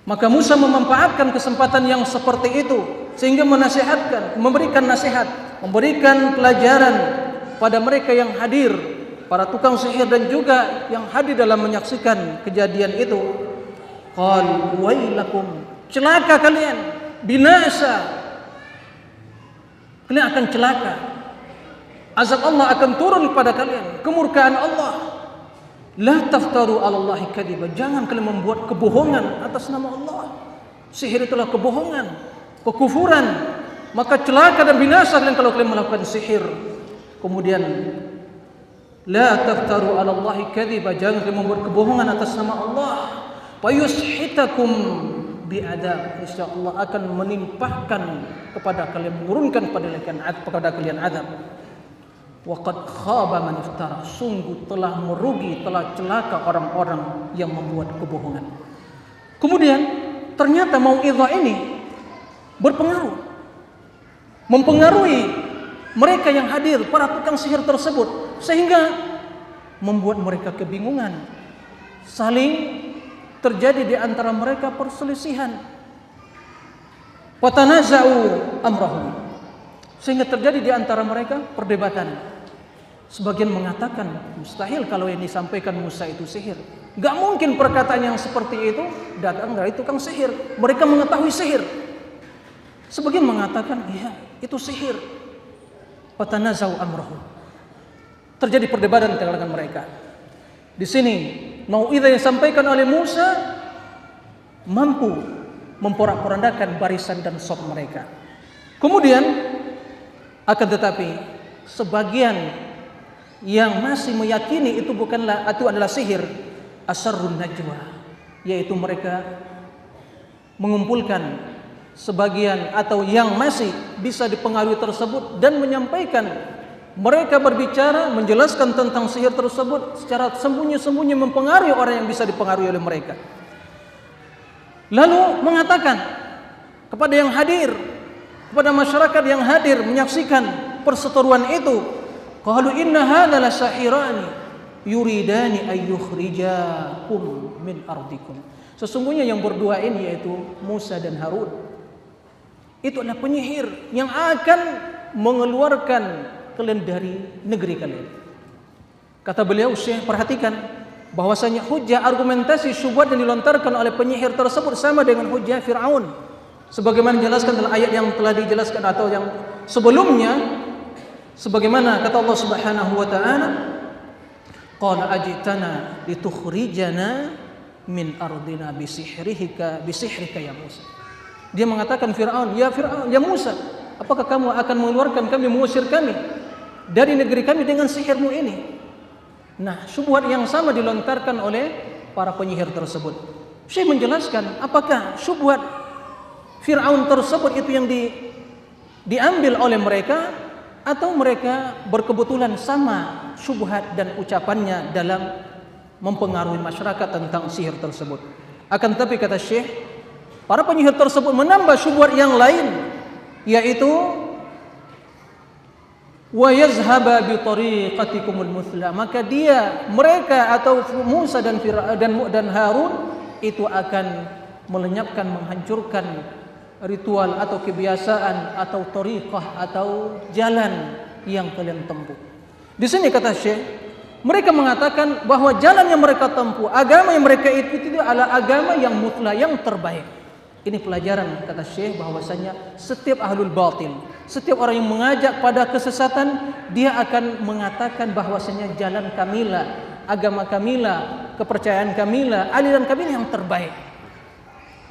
Maka Musa memanfaatkan kesempatan yang seperti itu sehingga menasihatkan, memberikan nasihat, memberikan pelajaran pada mereka yang hadir, para tukang sihir dan juga yang hadir dalam menyaksikan kejadian itu. Qal wailakum, celaka kalian, binasa, kalian akan celaka, azab Allah akan turun kepada kalian, kemurkaan Allah. La taftaru 'ala Allahi kadiba, jangan kalian membuat kebohongan atas nama Allah. Sihir itulah kebohongan, kekufuran. Maka celaka dan binasa kalian kalau kalian melakukan sihir. Kemudian la taftaru 'ala Allahi kadiba, jangan kalian membuat kebohongan atas nama Allah. Fayushitakum bi'adab, insyaallah akan menimpahkan kepada kalian, menurunkan kepada kalian azab. Wa qad khaba man iftara, sungguh telah merugi, telah celaka orang-orang yang membuat kebohongan. Kemudian ternyata mau'izah ini berpengaruh, mempengaruhi mereka yang hadir, para tukang sihir tersebut, sehingga membuat mereka kebingungan. Saling terjadi di antara mereka perselisihan. Watanaza'u amrahum, sehingga terjadi di antara mereka perdebatan. Sebagian mengatakan mustahil kalau yang disampaikan Musa itu sihir. Gak mungkin perkataan yang seperti itu datang dari tukang sihir. Mereka mengetahui sihir. Sebagian mengatakan iya itu sihir. Watanaza'u amrahum, terjadi perdebatan di kalangan mereka. Di sini mau'izah yang disampaikan oleh Musa mampu memporak-porandakan barisan dan saf mereka. Kemudian akan tetapi sebagian yang masih meyakini itu adalah sihir, asarrun najwa, yaitu mereka mengumpulkan sebagian atau yang masih bisa dipengaruhi tersebut dan menyampaikan. Mereka berbicara, menjelaskan tentang sihir tersebut secara sembunyi-sembunyi, mempengaruhi orang yang bisa dipengaruhi oleh mereka. Lalu mengatakan kepada yang hadir, kepada masyarakat yang hadir menyaksikan perseteruan itu, qalu inna hadza la sahirani yuridani ay yukhrijakum min ardikum. Sesungguhnya yang berdua ini yaitu Musa dan Harun itu adalah penyihir yang akan mengeluarkan kalian dari negeri kalian. Kata beliau, Syekh, perhatikan bahwasanya hujah, argumentasi, syubhat yang dilontarkan oleh penyihir tersebut sama dengan hujah Fir'aun. Sebagaimana dijelaskan dalam ayat yang telah dijelaskan atau yang sebelumnya, sebagaimana kata Allah Subhanahu wa taala, qala ajitana litukhrijana min ardina bisihrika ya Musa. Dia mengatakan Fir'aun, ya Musa, apakah kamu akan mengeluarkan kami, mengusir kami dari negeri kami dengan sihirmu ini? Nah, syubhat yang sama dilontarkan oleh para penyihir tersebut. Syekh menjelaskan apakah syubhat Fir'aun tersebut itu yang diambil oleh mereka, atau mereka berkebetulan sama syubhat dan ucapannya dalam mempengaruhi masyarakat tentang sihir tersebut. Akan tetapi kata Syekh, para penyihir tersebut menambah syubhat yang lain, yaitu wa yazhaba bi tariqatikumul muthla, maka mereka atau Musa dan Harun itu akan melenyapkan, menghancurkan ritual atau kebiasaan atau tariqah atau jalan yang kalian tempuh. Di sini kata Syekh, mereka mengatakan bahwa jalan yang mereka tempuh, agama yang mereka ikuti itu adalah agama yang mutlak, yang terbaik. Ini pelajaran kata Syekh bahwasanya setiap ahlul batil, setiap orang yang mengajak pada kesesatan, dia akan mengatakan bahwasanya jalan kamilah, agama kamilah, kepercayaan kamilah, aliran kamilah yang terbaik.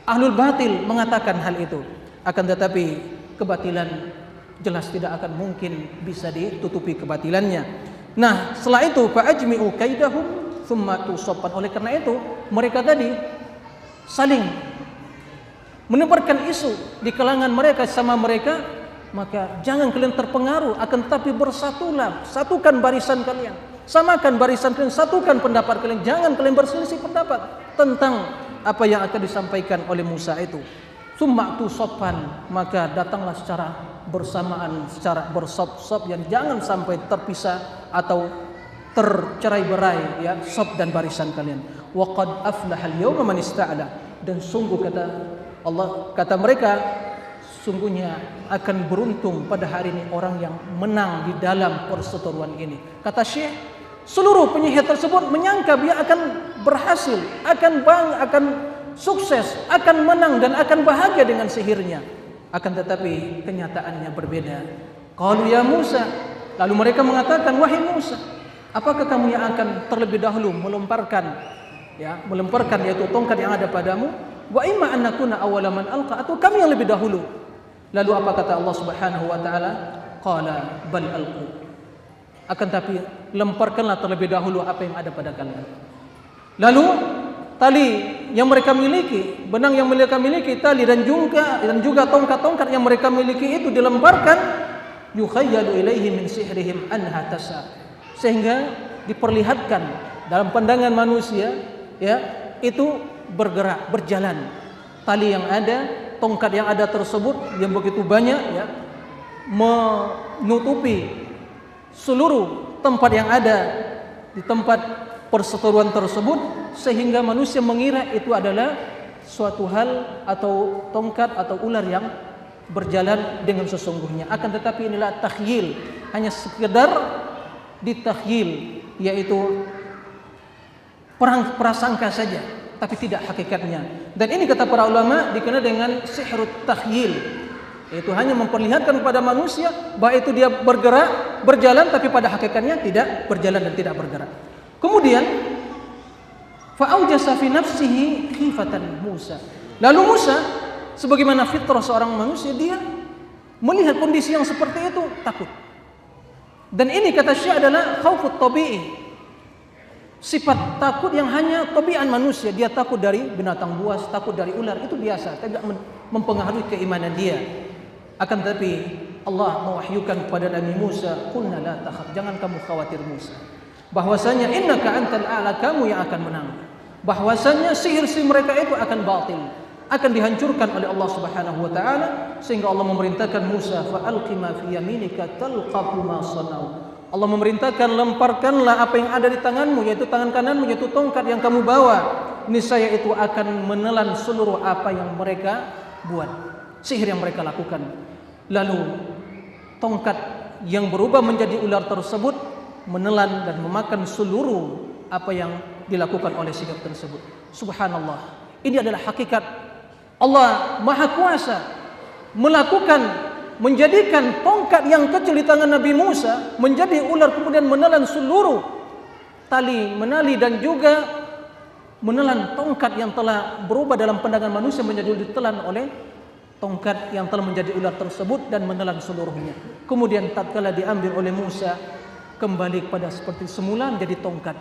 Ahlul batil mengatakan hal itu. Akan tetapi kebatilan jelas tidak akan mungkin bisa ditutupi kebatilannya. Nah, setelah itu fa ajmi'u kaidahum tsumma tusabban. Oleh karena itu, mereka tadi saling menebarkan isu di kalangan mereka sama mereka, maka jangan kalian terpengaruh, akan tetapi bersatulah, satukan barisan kalian, samakan barisan kalian, satukan pendapat kalian. Jangan kalian berselisih pendapat tentang apa yang akan disampaikan oleh Musa itu. Summa tu sopan, maka datanglah secara bersamaan, secara bersop-sop, yang jangan sampai terpisah atau tercerai-berai ya sop dan barisan kalian. Wa qad aflahal yawma man ista'la, dan sungguh kata Allah, kata mereka, sungguhnya akan beruntung pada hari ini orang yang menang di dalam perseteruan ini. Kata Syekh, seluruh penyihir tersebut menyangka dia akan berhasil, akan sukses, akan menang dan akan bahagia dengan sihirnya. Akan tetapi kenyataannya berbeda. Qalu ya Musa, lalu mereka mengatakan, wahai Musa, apakah kamu yang akan terlebih dahulu melemparkan yaitu tongkat yang ada padamu? Wa imma an nakuna awwala man alqa, atau kami yang lebih dahulu. Lalu apa kata Allah Subhanahu wa taala? Qala bal alqu, akan tapi lemparkanlah terlebih dahulu apa yang ada pada kalian. Lalu tali yang mereka miliki, benang yang mereka miliki, tali dan juga tongkat-tongkat yang mereka miliki itu dilemparkan. Yukhayyalu ilaihi min sihrihim anha tas'a, sehingga diperlihatkan dalam pandangan manusia ya itu bergerak, berjalan. Tali yang ada, tongkat yang ada tersebut yang begitu banyak ya menutupi seluruh tempat yang ada di tempat perseteruan tersebut, sehingga manusia mengira itu adalah suatu hal atau tongkat atau ular yang berjalan dengan sesungguhnya. Akan tetapi inilah takhyil, hanya sekedar ditakhyil, yaitu prasangka saja, tapi tidak hakikatnya. Dan ini kata para ulama dikenal dengan sihrut takhyil, yaitu hanya memperlihatkan kepada manusia bahwa itu dia bergerak, berjalan, tapi pada hakikatnya tidak berjalan dan tidak bergerak. Kemudian fa'aujasa fi nafsihi khifatan Musa. Lalu Musa, sebagaimana fitrah seorang manusia, dia melihat kondisi yang seperti itu takut. Dan ini kata Syekh adalah khaufut tabi'i, sifat takut yang hanya tabiat manusia. Dia takut dari binatang buas, takut dari ular, itu biasa, tidak mempengaruhi keimanan dia. Akan tetapi Allah mewahyukan kepada Nabi Musa, qulna la takhaf, jangan kamu khawatir Musa, bahwasanya innaka antal a'la, kamu yang akan menang. Bahwasanya sihir-sihir mereka itu akan batil, akan dihancurkan oleh Allah Subhanahu wa taala, sehingga Allah memerintahkan Musa, fa alqi ma fi yaminika talqafu ma sanau. Allah memerintahkan, lemparkanlah apa yang ada di tanganmu, yaitu tangan kananmu, yaitu tongkat yang kamu bawa. Niscaya itu akan menelan seluruh apa yang mereka buat, sihir yang mereka lakukan. Lalu tongkat yang berubah menjadi ular tersebut menelan dan memakan seluruh apa yang dilakukan oleh sihir tersebut. Subhanallah, ini adalah hakikat Allah Maha Kuasa melakukan, menjadikan tongkat yang kecil di tangan Nabi Musa menjadi ular, kemudian menelan seluruh tali menali dan juga menelan tongkat yang telah berubah dalam pandangan manusia menjadi ditelan oleh tongkat yang telah menjadi ular tersebut dan menelan seluruhnya. Kemudian tatkala diambil oleh Musa, kembali kepada seperti semula menjadi tongkat.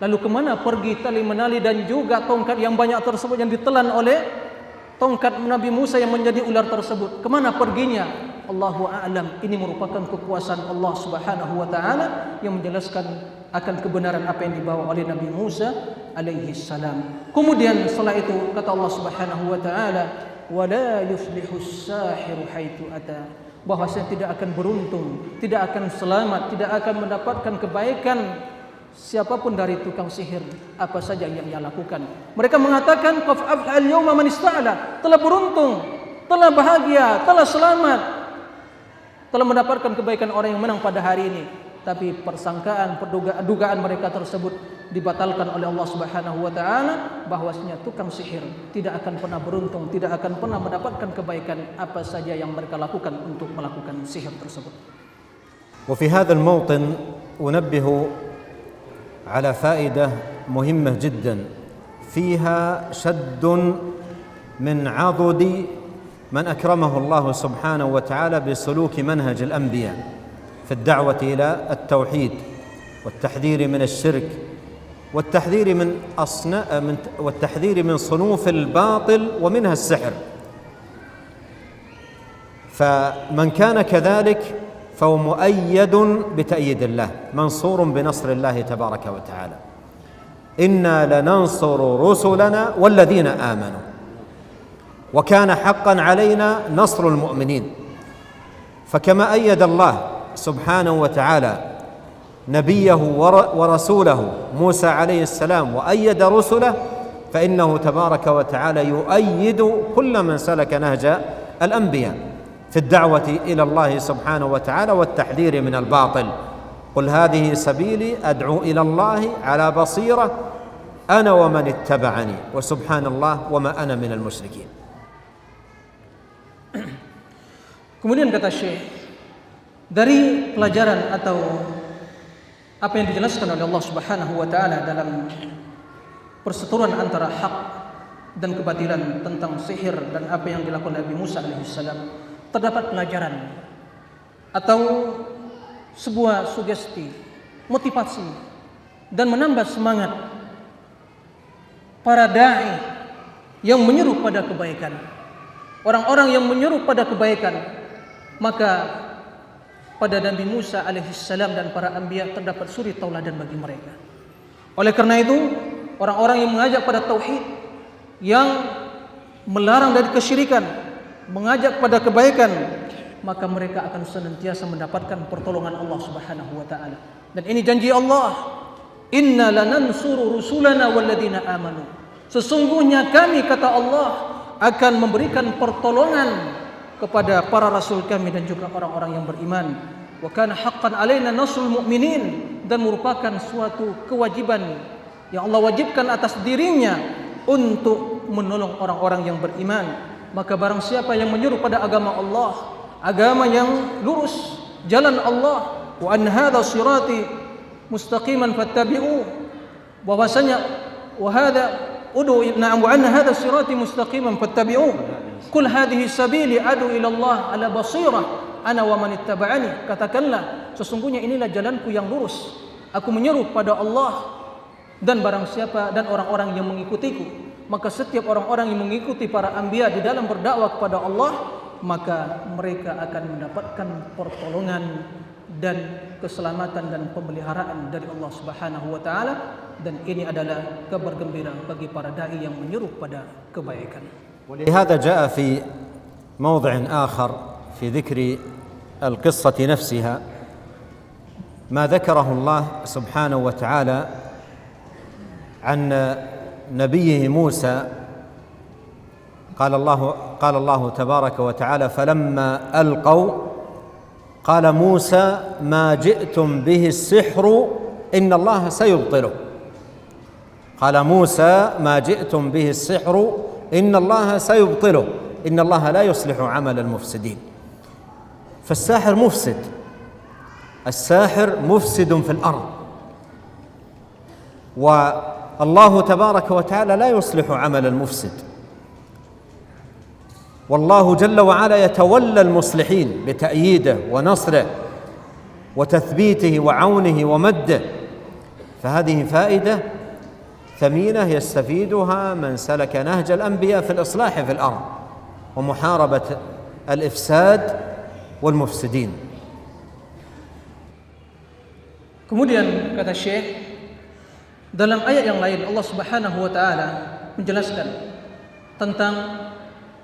Lalu kemana pergi tali menali dan juga tongkat yang banyak tersebut yang ditelan oleh tongkat Nabi Musa yang menjadi ular tersebut? Kemana perginya? Allahu a'lam. Ini merupakan kekuasaan Allah Subhanahu wa taala yang menjelaskan akan kebenaran apa yang dibawa oleh Nabi Musa alaihi salam. Kemudian setelah itu kata Allah Subhanahu wa taala, wala yuflihus sahiru haitsu ata, bahwasanya tidak akan beruntung, tidak akan selamat, tidak akan mendapatkan kebaikan siapapun dari tukang sihir apa saja yang ia lakukan. Mereka mengatakan qaf af'al yawma man ista'la, telah beruntung, telah bahagia, telah selamat, telah mendapatkan kebaikan orang yang menang pada hari ini. Tapi persangkaan, dugaan mereka tersebut dibatalkan oleh Allah Subhanahu wa taala, bahwasanya tukang sihir tidak akan pernah beruntung, tidak akan pernah mendapatkan kebaikan apa saja yang mereka lakukan untuk melakukan sihir tersebut. وفي هذا الموطن أنبه على فائدة مهمة جدا فيها شد من عضد من أكرمه الله سبحانه وتعالى بسلوك منهج الأنبياء في الدعوة إلى التوحيد والتحذير من الشرك والتحذير من صنوف الباطل ومنها السحر. فمن كان كذلك فهو مؤيد بتأييد الله، منصور بنصر الله تبارك وتعالى. إنا لننصر رسلنا والذين آمنوا وكان حقا علينا نصر المؤمنين. فكما أيد الله سبحانه وتعالى نبيه ورسوله موسى عليه السلام وأيد رسله، فإنه تبارك وتعالى يؤيد كل من سلك نهج الأنبياء في الدعوة إلى الله سبحانه وتعالى والتحذير من الباطل. قل هذه سبيلي أدعو إلى الله على بصيرة أنا ومن اتبعني وسبحان الله وما أنا من المشركين. Kemudian kata Syekh, dari pelajaran atau apa yang dijelaskan oleh Allah Subhanahu wa taala dalam perseteruan antara hak dan kebatilan tentang sihir dan apa yang dilakukan Nabi Musa alaihissalam, terdapat pelajaran atau sebuah sugesti, motivasi dan menambah semangat para dai yang menyeru pada kebaikan, orang-orang yang menyeru pada kebaikan. Maka pada Nabi Musa alaihissalam dan para anbiya terdapat suri tauladan bagi mereka. Oleh karena itu, orang-orang yang mengajak pada tauhid, yang melarang dari kesyirikan, mengajak pada kebaikan, maka mereka akan senantiasa mendapatkan pertolongan Allah Subhanahu wa taala. Dan ini janji Allah, inna lanansuru rusulana walladzina amanu. Sesungguhnya kami, kata Allah, akan memberikan pertolongan kepada para rasul kami dan juga orang-orang yang beriman. Wa kana haqqan alaina nasrul mu'minin, dan merupakan suatu kewajiban yang Allah wajibkan atas dirinya untuk menolong orang-orang yang beriman. Maka barang siapa yang menyeru pada agama Allah, agama yang lurus, jalan Allah, wa an hadza sirati mustaqiman fattabi'u, bahwasanya wa hadza ud'u na'am wa anna hadza sirati mustaqiman fattabi'u. Qul hadhihi sabili adu ila Allah ala basirah ana wa man ittaba'ani. Katakanlah, sesungguhnya inilah jalanku yang lurus. Aku menyeru pada Allah dan barang siapa dan orang-orang yang mengikutiku. Maka setiap orang-orang yang mengikuti para anbiya di dalam berdakwah kepada Allah, maka mereka akan mendapatkan pertolongan dan keselamatan dan pemeliharaan dari Allah Subhanahu wa taala. Dan ini adalah kabar gembira bagi para dai yang menyeru pada kebaikan. ولهذا جاء في موضع آخر في ذكر القصة نفسها ما ذكره الله سبحانه وتعالى عن نبيه موسى. قال الله تبارك وتعالى فلما ألقوا قال موسى ما جئتم به السحر إن الله سيبطله. قال موسى ما جئتم به السحر إن الله سيبطله إن الله لا يصلح عمل المفسدين. فالساحر مفسد، الساحر مفسد في الأرض، والله تبارك وتعالى لا يصلح عمل المفسد. والله جل وعلا يتولى المصلحين بتأييده ونصره وتثبيته وعونه ومده. فهذه فائدة ثمينة يستفيدها من سلك نهج الأنبياء في الإصلاح في الأرض ومحاربة الإفساد والمفسدين. Kemudian kata Syekh, dalam ayat yang lain Allah Subhanahu wa taala menjelaskan tentang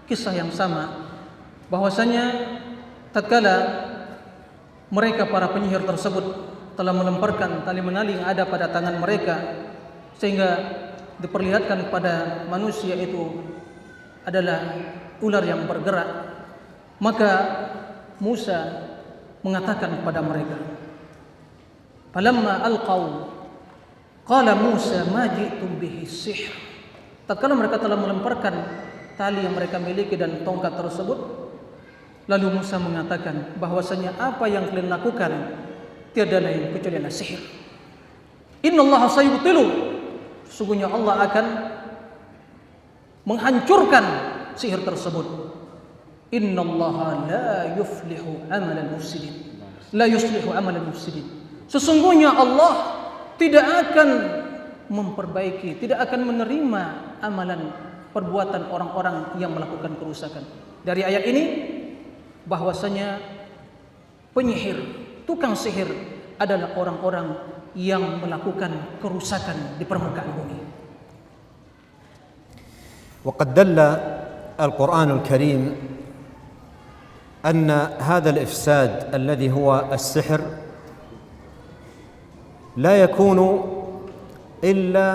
kisah yang sama, bahwasanya tatkala mereka para penyihir tersebut telah melemparkan tali menali yang ada pada tangan mereka sehingga diperlihatkan kepada manusia itu adalah ular yang bergerak, maka Musa mengatakan kepada mereka, falamma alqaw qala Musa ma ji'tum bihi sihr. Tatkala mereka telah melemparkan tali yang mereka miliki dan tongkat tersebut, lalu Musa mengatakan bahwasanya apa yang kalian lakukan tiada lain kecuali sihir. Innallaha sayubtilu, sesungguhnya Allah akan menghancurkan sihir tersebut. Innallaha la yuflihu amalan mufsidin, la yuslihu amalan mufsidin. Sesungguhnya Allah tidak akan memperbaiki, tidak akan menerima amalan perbuatan orang-orang yang melakukan kerusakan. Dari ayat ini bahwasanya penyihir, tukang sihir adalah orang-orang yang melakukan kerusakan di permukaan bumi. وقد دل القرآن الكريم أن هذا الإفساد الذي هو السحر لا يكون إلا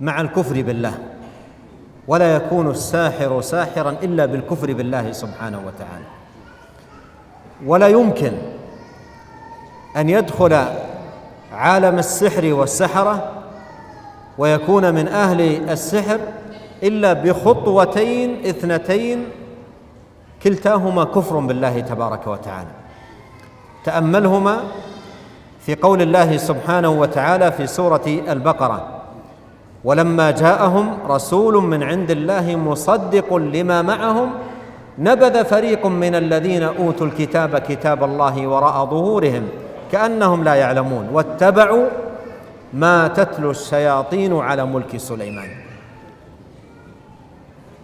مع الكفر بالله، ولا يكون الساحر ساحرا إلا بالكفر بالله سبحانه وتعالى، ولا يمكن أن يدخل عالم السحر والسحرة ويكون من أهل السحر إلا بخطوتين اثنتين كلتاهما كفر بالله تبارك وتعالى. تأملهما في قول الله سبحانه وتعالى في سورة البقرة: ولما جاءهم رسول من عند الله مصدق لما معهم نبذ فريق من الذين أوتوا الكتاب كتاب الله وراء ظهورهم كأنهم لا يعلمون واتبعوا ما تتلو الشياطين على ملك سليمان.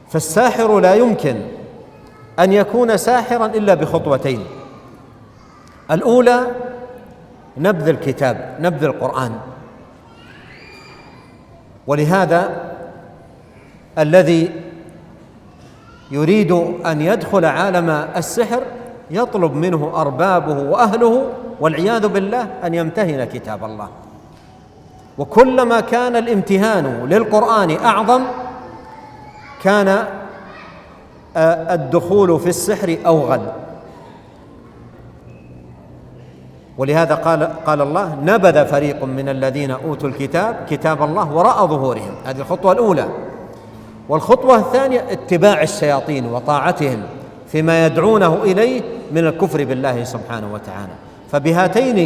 فالساحر لا يمكن أن يكون ساحرا إلا بخطوتين: الأولى نبذ الكتاب، نبذ القرآن. ولهذا الذي يريد أن يدخل عالم السحر يطلب منه أربابه وأهله والعياذ بالله أن يمتهن كتاب الله، وكلما كان الامتهان للقرآن أعظم كان الدخول في السحر أوغل. ولهذا قال الله: نبذ فريق من الذين أوتوا الكتاب كتاب الله وراء ظهورهم. هذه الخطوة الأولى. والخطوة الثانية اتباع الشياطين وطاعتهم فيما يدعونه إليه من الكفر بالله سبحانه وتعالى. فبهاتين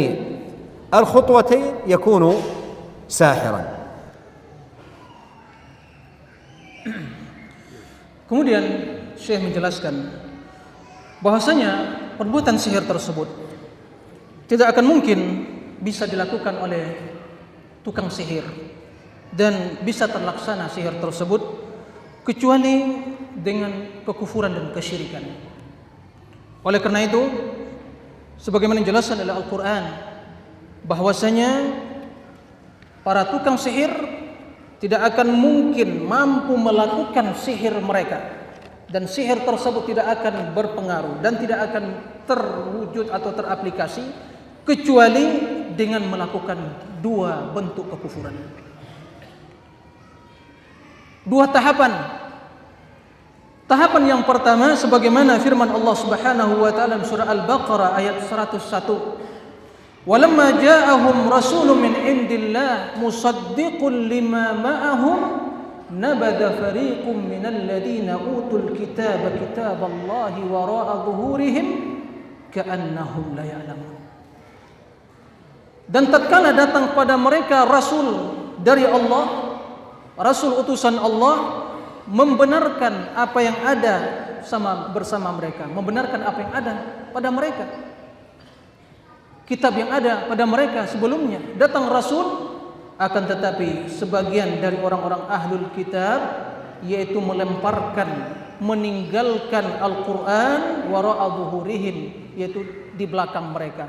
الخطوتين يكون ساحرا. Kemudian Syekh menjelaskan bahwasanya perbuatan sihir tersebut tidak akan mungkin bisa dilakukan oleh tukang sihir dan bisa terlaksana sihir tersebut kecuali dengan kekufuran dan kesyirikan. Oleh karena itu, sebagaimana dijelaskan oleh Al-Quran bahwasanya para tukang sihir tidak akan mungkin mampu melakukan sihir mereka, dan sihir tersebut tidak akan berpengaruh dan tidak akan terwujud atau teraplikasi kecuali dengan melakukan dua bentuk kekufuran. Dua tahapan. Tahapan yang pertama sebagaimana firman Allah Subhanahu wa taala surah Al-Baqarah ayat 101. Walamma ja'ahum rasulun min indillah musaddiqun lima ma'ahum nabadha fariqum minal ladzina utul kitaba kitaballahi wara'a dhuhurihim ka'annahum la ya'lamun. Dan tatkala datang pada mereka rasul dari Allah, rasul utusan Allah, membenarkan apa yang ada bersama mereka, membenarkan apa yang ada pada mereka, kitab yang ada pada mereka sebelumnya. Datang rasul, akan tetapi sebagian dari orang-orang ahlul kitab yaitu meninggalkan Al-Quran wara'a dhuhurihim, yaitu di belakang mereka,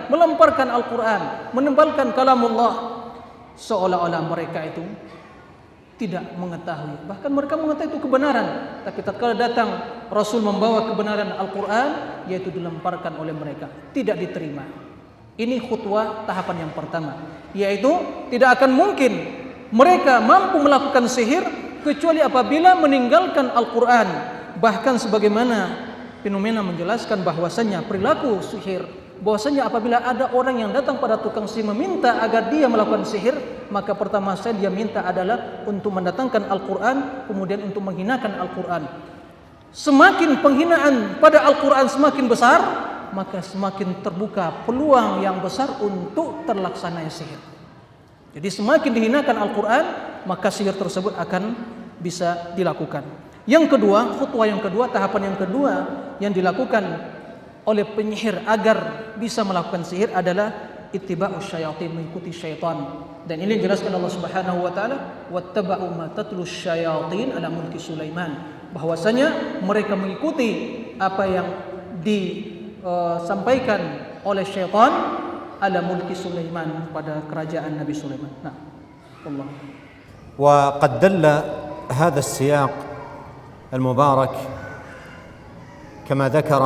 melemparkan Al-Quran, meninggalkan kalamullah, seolah-olah mereka itu tidak mengetahui. Bahkan mereka mengetahui itu kebenaran, tapi tatkala datang Rasul membawa kebenaran Al-Quran, yaitu dilemparkan oleh mereka, tidak diterima. Ini khutwah tahapan yang pertama, yaitu tidak akan mungkin mereka mampu melakukan sihir kecuali apabila meninggalkan Al-Quran. Bahkan sebagaimana fenomena menjelaskan bahwasanya perilaku sihir, bahwasanya apabila ada orang yang datang pada tukang sihir meminta agar dia melakukan sihir, maka pertama sekali dia minta adalah untuk mendatangkan Al-Quran, kemudian untuk menghinakan Al-Quran. Semakin penghinaan pada Al-Quran semakin besar, maka semakin terbuka peluang yang besar untuk terlaksananya sihir. Jadi semakin dihinakan Al-Quran, maka sihir tersebut akan bisa dilakukan. Yang kedua, khutwah yang kedua, tahapan yang kedua yang dilakukan oleh penyihir agar bisa melakukan sihir adalah ittiba'us syayatin, mengikuti syaitan. Dan ini dijelaskan Allah Subhanahu wa taala, wattaba'u ma tatlu syayatin ala mulki Sulaiman, bahwasanya mereka mengikuti apa yang disampaikan oleh syaitan ala mulki Sulaiman, pada kerajaan Nabi Sulaiman. Nah, Allah. وقد دل هذا السياق المبارك كما ذكر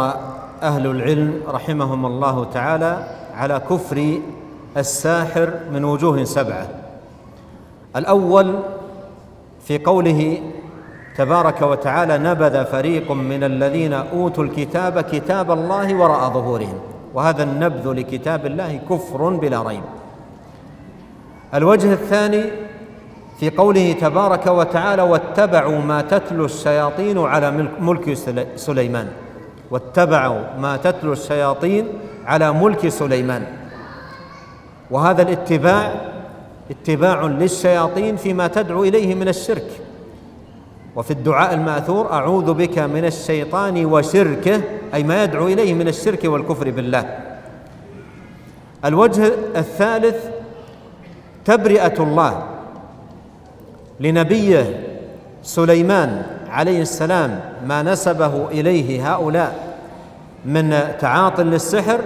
أهل العلم رحمهم الله تعالى على كفر الساحر من وجوه 7. الأول في قوله تبارك وتعالى نبذ فريق من الذين أوتوا الكتاب كتاب الله وراء ظهورهم، وهذا النبذ لكتاب الله كفر بلا ريب. الوجه الثاني في قوله تبارك وتعالى واتبعوا ما تتلو الشياطين على ملك سليمان، واتبعوا ما تتلو الشياطين على ملك سليمان، وهذا الاتباع اتباع للشياطين فيما تدعو إليه من الشرك. وفي الدعاء الماثور أعوذ بك من الشيطان وشركه، أي ما يدعو إليه من الشرك والكفر بالله. الوجه الثالث تبرئة الله لنبيه سليمان عليه السلام ما نسبه إليه هؤلاء من تعاطٍ للسحر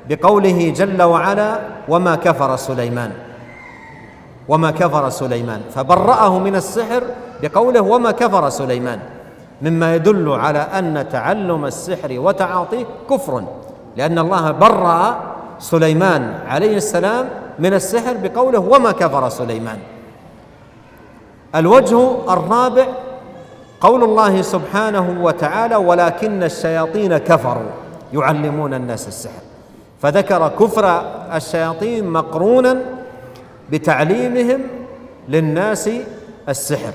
بقوله جل وعلا وما كفر سليمان، فبرأه من السحر بقوله وما كفر سليمان، مما يدل على أن تعلم السحر وتعاطيه كفر، لأن الله برأ سليمان عليه السلام من السحر بقوله وما كفر سليمان. الوجه الرابع قول الله سبحانه وتعالى ولكن الشياطين كفروا يعلمون الناس السحر، فذكر كفر الشياطين مقرونا بتعليمهم للناس السحر.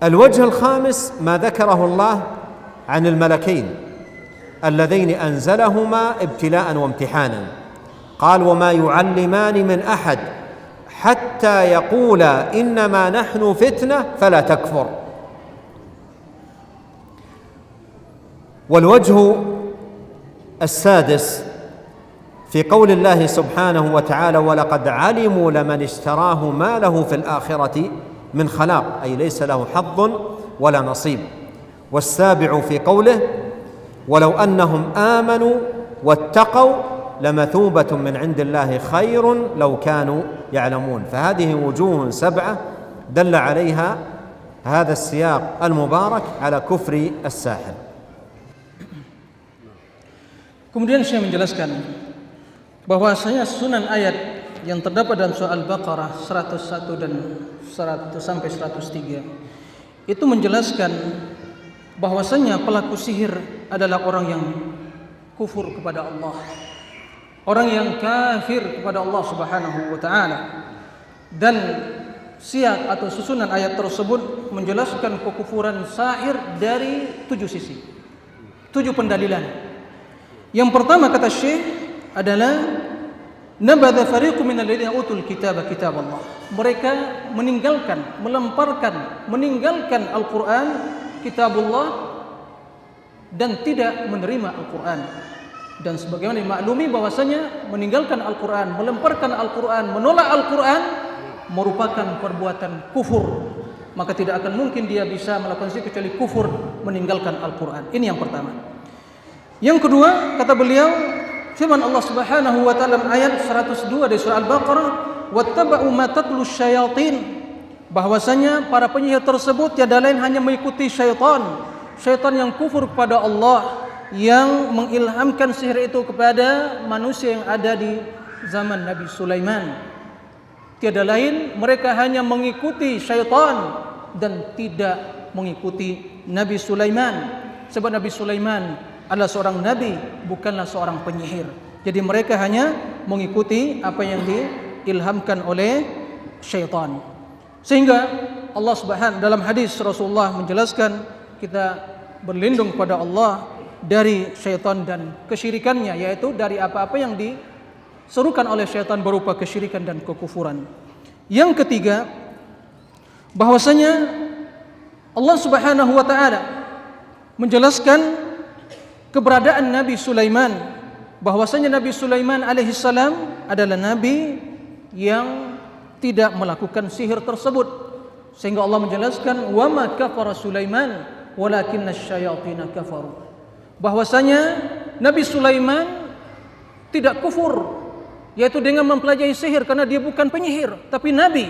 الوجه الخامس ما ذكره الله عن الملكين اللذين أنزلهما ابتلاء وامتحانا، قال وما يعلمان من أحد حتى يقولا إنما نحن فتنة فلا تكفر. والوجه السادس في قول الله سبحانه وتعالى ولقد علموا لمن اشتراه ما له في الآخرة من خلاق، أي ليس له حظ ولا نصيب. والسابع في قوله ولو أنهم آمنوا واتقوا لمثوبة من عند الله خير لو كانوا يعلمون. فهذه وجوه 7 دل عليها هذا السياق المبارك على كفر الساحر. Kemudian saya menjelaskan bahwasanya susunan ayat yang terdapat dalam surah Al-Baqarah 101 dan 100 sampai 103 itu menjelaskan bahwasanya pelaku sihir adalah orang yang kufur kepada Allah, orang yang kafir kepada Allah Subhanahu wa taala. Dan siyak atau susunan ayat tersebut menjelaskan kekufuran sahir dari 7 sisi, 7 pendalilan. Yang pertama kata Syekh adalah nabadha fariqun minal ladzina utul kitaba kitab Allah. Mereka meninggalkan Al-Qur'an, kitabullah, dan tidak menerima Al-Qur'an. Dan sebagaimana dimaklumi bahwasanya meninggalkan Al-Qur'an, melemparkan Al-Qur'an, menolak Al-Qur'an merupakan perbuatan kufur. Maka tidak akan mungkin dia bisa melakukan itu kecuali kufur meninggalkan Al-Qur'an. Ini yang pertama. Yang kedua, kata beliau, firman Allah Subhanahu wa taala ayat 102 dari surah Al-Baqarah, wattaba'u ma tatlu syayatin, bahwasanya para penyihir tersebut tiada lain hanya mengikuti syaitan yang kufur kepada Allah, yang mengilhamkan sihir itu kepada manusia yang ada di zaman Nabi Sulaiman. Tiada lain, mereka hanya mengikuti syaitan dan tidak mengikuti Nabi Sulaiman. Sebab Nabi Sulaiman adalah seorang nabi, bukanlah seorang penyihir. Jadi mereka hanya mengikuti apa yang diilhamkan oleh syaitan. Sehingga Allah Subhanahu dalam hadis Rasulullah menjelaskan kita berlindung kepada Allah dari syaitan dan kesyirikannya, yaitu dari apa-apa yang diserukan oleh syaitan berupa kesyirikan dan kekufuran. Yang ketiga, bahwasanya Allah Subhanahu wa taala menjelaskan keberadaan Nabi Sulaiman, bahwasanya Nabi Sulaiman alaihissalam adalah nabi yang tidak melakukan sihir tersebut. Sehingga Allah menjelaskan wa ma kafara Sulaiman walakinna syayatina kafaru. Bahwasanya Nabi Sulaiman tidak kufur, yaitu dengan mempelajari sihir, karena dia bukan penyihir tapi nabi.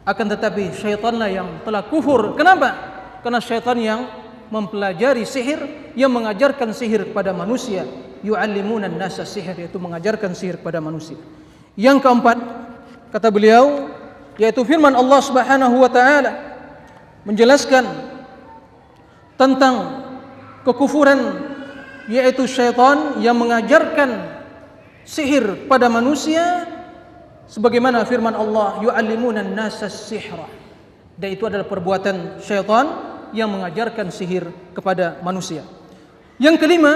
Akan tetapi syaitanlah yang telah kufur. Kenapa? Karena syaitan yang mempelajari sihir, yang mengajarkan sihir kepada manusia. Yu'allimuna an-nasa sihir, yaitu mengajarkan sihir kepada manusia. Yang keempat, kata beliau, yaitu firman Allah Subhanahu wa taala menjelaskan tentang kekufuran, yaitu syaitan yang mengajarkan sihir pada manusia, sebagaimana firman Allah, yu'allimuna an-nasa sihra. Dan itu adalah perbuatan syaitan yang mengajarkan sihir kepada manusia. Yang kelima,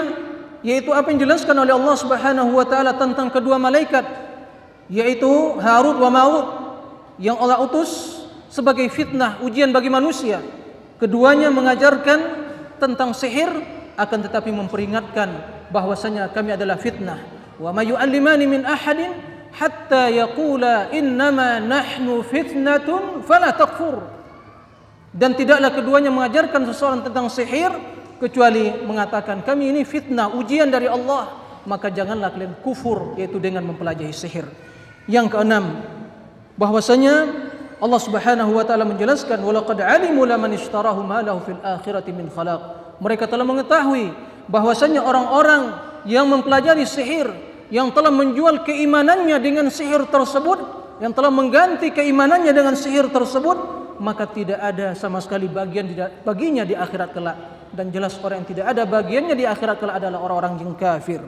yaitu apa yang dijelaskan oleh Allah Subhanahu wa taala tentang kedua malaikat, yaitu Harut wa Marut, yang Allah utus sebagai fitnah, ujian bagi manusia. Keduanya mengajarkan tentang sihir, akan tetapi memperingatkan bahwasanya kami adalah fitnah. Wa ma yu'allimani min ahadin hatta yaqula innama nahnu fitnatun fala takfur. Dan tidaklah keduanya mengajarkan seseorang tentang sihir kecuali mengatakan kami ini fitnah, ujian dari Allah, maka janganlah kalian kufur, yaitu dengan mempelajari sihir. Yang keenam, bahwasanya Allah Subhanahu wa taala menjelaskan walaqad alimu laman ishtarahu ma lahu fil akhirati min khalaq. Mereka telah mengetahui bahwasanya orang-orang yang mempelajari sihir, yang telah menjual keimanannya dengan sihir tersebut, yang telah mengganti keimanannya dengan sihir tersebut, maka tidak ada sama sekali baginya di akhirat kelak. Dan jelas orang yang tidak ada bagiannya di akhirat kelak adalah orang-orang yang kafir.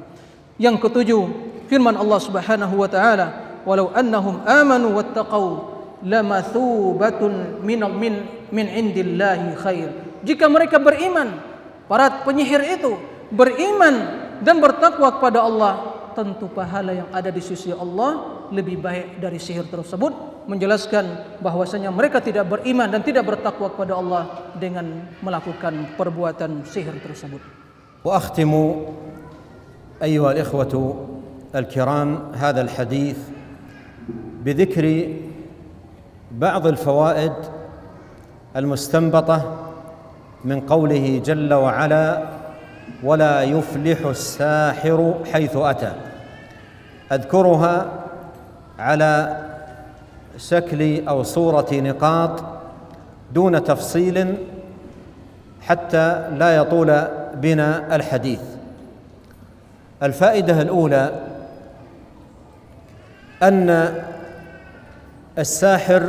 Yang ketujuh, firman Allah Subhanahu wa taala, walau annahum amanu wattaqau lamathubatun min indillahi khair. Jika mereka beriman, para penyihir itu beriman dan bertakwa kepada Allah, tentu pahala yang ada di sisi Allah lebih baik dari sihir tersebut. Menjelaskan bahwasanya mereka tidak beriman dan tidak bertakwa kepada Allah dengan melakukan perbuatan sihir tersebut. وأختم أيها الإخوة الكرام هذا الحديث بذكر بعض الفوائد المستنبطة من قوله جل وعلا ولا يفلح الساحر حيث أتى. أذكرها على شكل أو صورة نقاط دون تفصيل حتى لا يطول بنا الحديث. الفائدة الأولى أن الساحر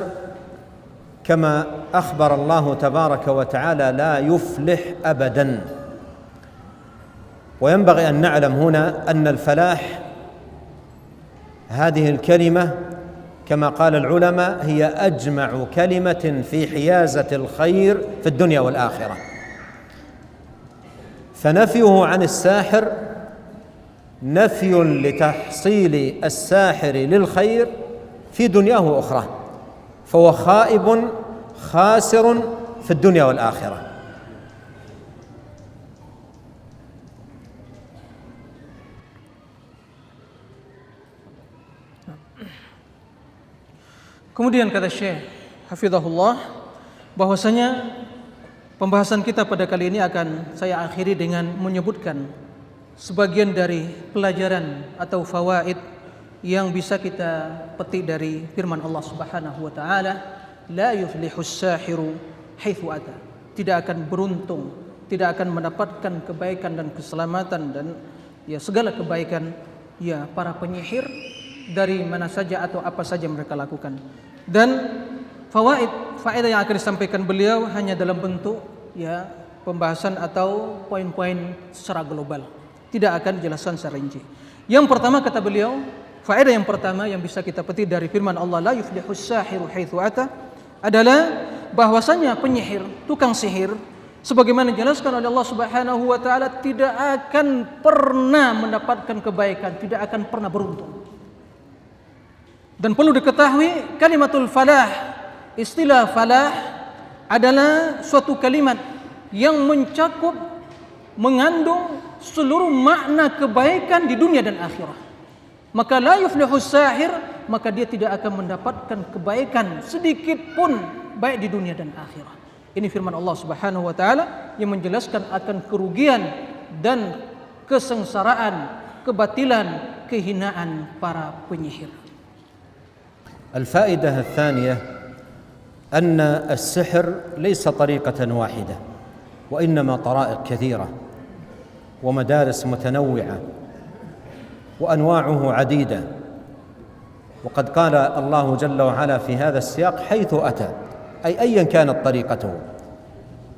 كما أخبر الله تبارك وتعالى لا يفلح أبداً. وينبغي أن نعلم هنا أن الفلاح هذه الكلمة كما قال العلماء هي أجمع كلمة في حيازة الخير في الدنيا والآخرة. فنفيه عن الساحر نفي لتحصيل الساحر للخير في دنياه وأخرى، فهو خائب خاسر في الدنيا والآخرة. Kemudian kata Syekh Hafizahullah, bahwasanya pembahasan kita pada kali ini akan saya akhiri dengan menyebutkan sebagian dari pelajaran atau fawaid yang bisa kita petik dari firman Allah Subhanahu wa taala, la yuflihus sahiru haitsu ata. Tidak akan beruntung, tidak akan mendapatkan kebaikan dan keselamatan dan segala kebaikan para penyihir dari mana saja atau apa saja mereka lakukan. Dan faedah yang akan disampaikan beliau hanya dalam bentuk pembahasan atau poin-poin secara global, tidak akan dijelaskan secara rinci. Yang pertama kata beliau, faedah yang pertama yang bisa kita petik dari firman Allah la yuflihus sahiru haitsu ata adalah bahwasanya penyihir, tukang sihir, sebagaimana dijelaskan oleh Allah Subhanahu wa taala, tidak akan pernah mendapatkan kebaikan, tidak akan pernah beruntung. Dan perlu diketahui kalimatul falah, istilah falah adalah suatu kalimat yang mencakup, mengandung seluruh makna kebaikan di dunia dan akhirat. Maka la yuflihus sahir, maka dia tidak akan mendapatkan kebaikan sedikit pun baik di dunia dan akhirat. Ini firman Allah Subhanahu wa taala yang menjelaskan akan kerugian dan kesengsaraan, kebatilan, kehinaan para penyihir. الفائدة الثانية أن السحر ليس طريقة واحدة، وإنما طرائق كثيرة ومدارس متنوعة وأنواعه عديدة. وقد قال الله جل وعلا في هذا السياق حيث أتى، أي أيا كانت طريقته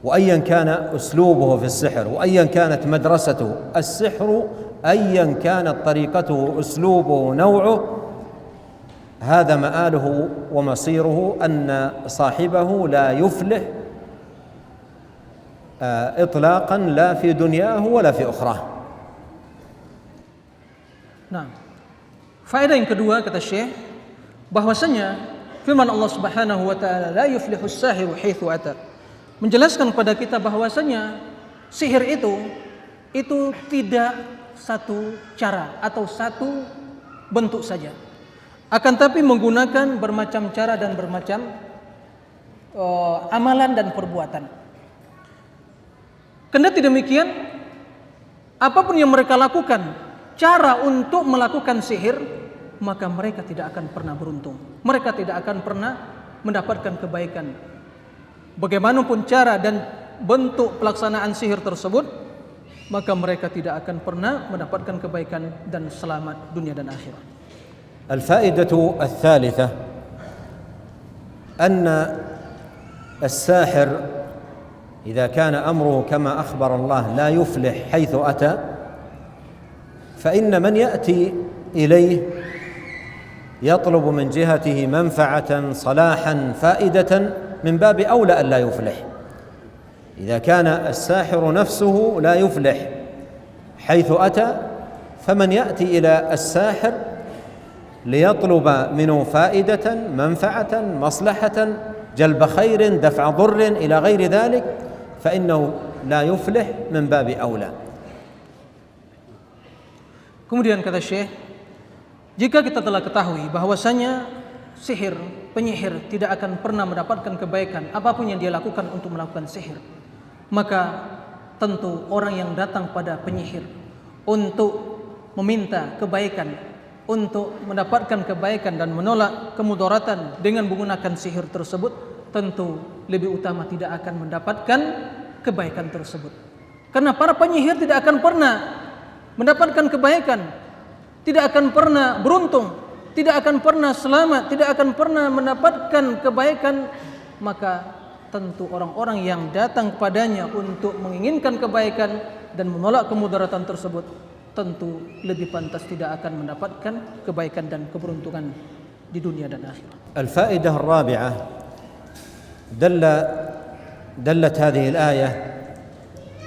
وأيا كان أسلوبه في السحر وأيا كانت مدرسته. السحر أيا كانت طريقته أسلوبه نوعه، هذا مآله ومصيره أن صاحبه لا يفلح إطلاقا لا في دنياه ولا في أخراه. Nah, faedah yang kedua kata Syekh, bahwasanya firman Allah Subhanahu wa taala la yuflihus sahiru haitsu ata, menjelaskan kepada kita bahwasanya sihir itu tidak satu cara atau satu bentuk saja, akan tapi menggunakan bermacam cara dan bermacam amalan dan perbuatan. Kendati demikian, apapun yang mereka lakukan, cara untuk melakukan sihir, maka mereka tidak akan pernah beruntung. Mereka tidak akan pernah mendapatkan kebaikan. Bagaimanapun cara dan bentuk pelaksanaan sihir tersebut, maka mereka tidak akan pernah mendapatkan kebaikan dan selamat dunia dan akhirat. الفائدة الثالثة أن الساحر إذا كان أمره كما أخبر الله لا يفلح حيث أتى، فإن من يأتي إليه يطلب من جهته منفعة صلاحا فائدة من باب أولى أن لا يفلح. إذا كان الساحر نفسه لا يفلح حيث أتى، فمن يأتي إلى الساحر ليطلب منه فائدة منفعة مصلحة جلب خير دفع ضر إلى غير ذلك، فإنه لا يفلح من باب أولى. Kemudian kata Syekh, jika kita telah ketahui bahwasanya sihir, penyihir tidak akan pernah mendapatkan kebaikan apapun yang dia lakukan untuk melakukan sihir, maka tentu orang yang datang pada penyihir untuk meminta kebaikan, untuk mendapatkan kebaikan dan menolak kemudaratan dengan menggunakan sihir tersebut, tentu lebih utama tidak akan mendapatkan kebaikan tersebut. Karena para penyihir tidak akan pernah mendapatkan kebaikan, tidak akan pernah beruntung, tidak akan pernah selamat, tidak akan pernah mendapatkan kebaikan. Maka tentu orang-orang yang datang kepadanya untuk menginginkan kebaikan dan menolak kemudaratan tersebut, tentu lebih pantas tidak akan mendapatkan kebaikan dan keberuntungan di dunia dan akhirat. الفائدة الرابعة دلت هذه الآية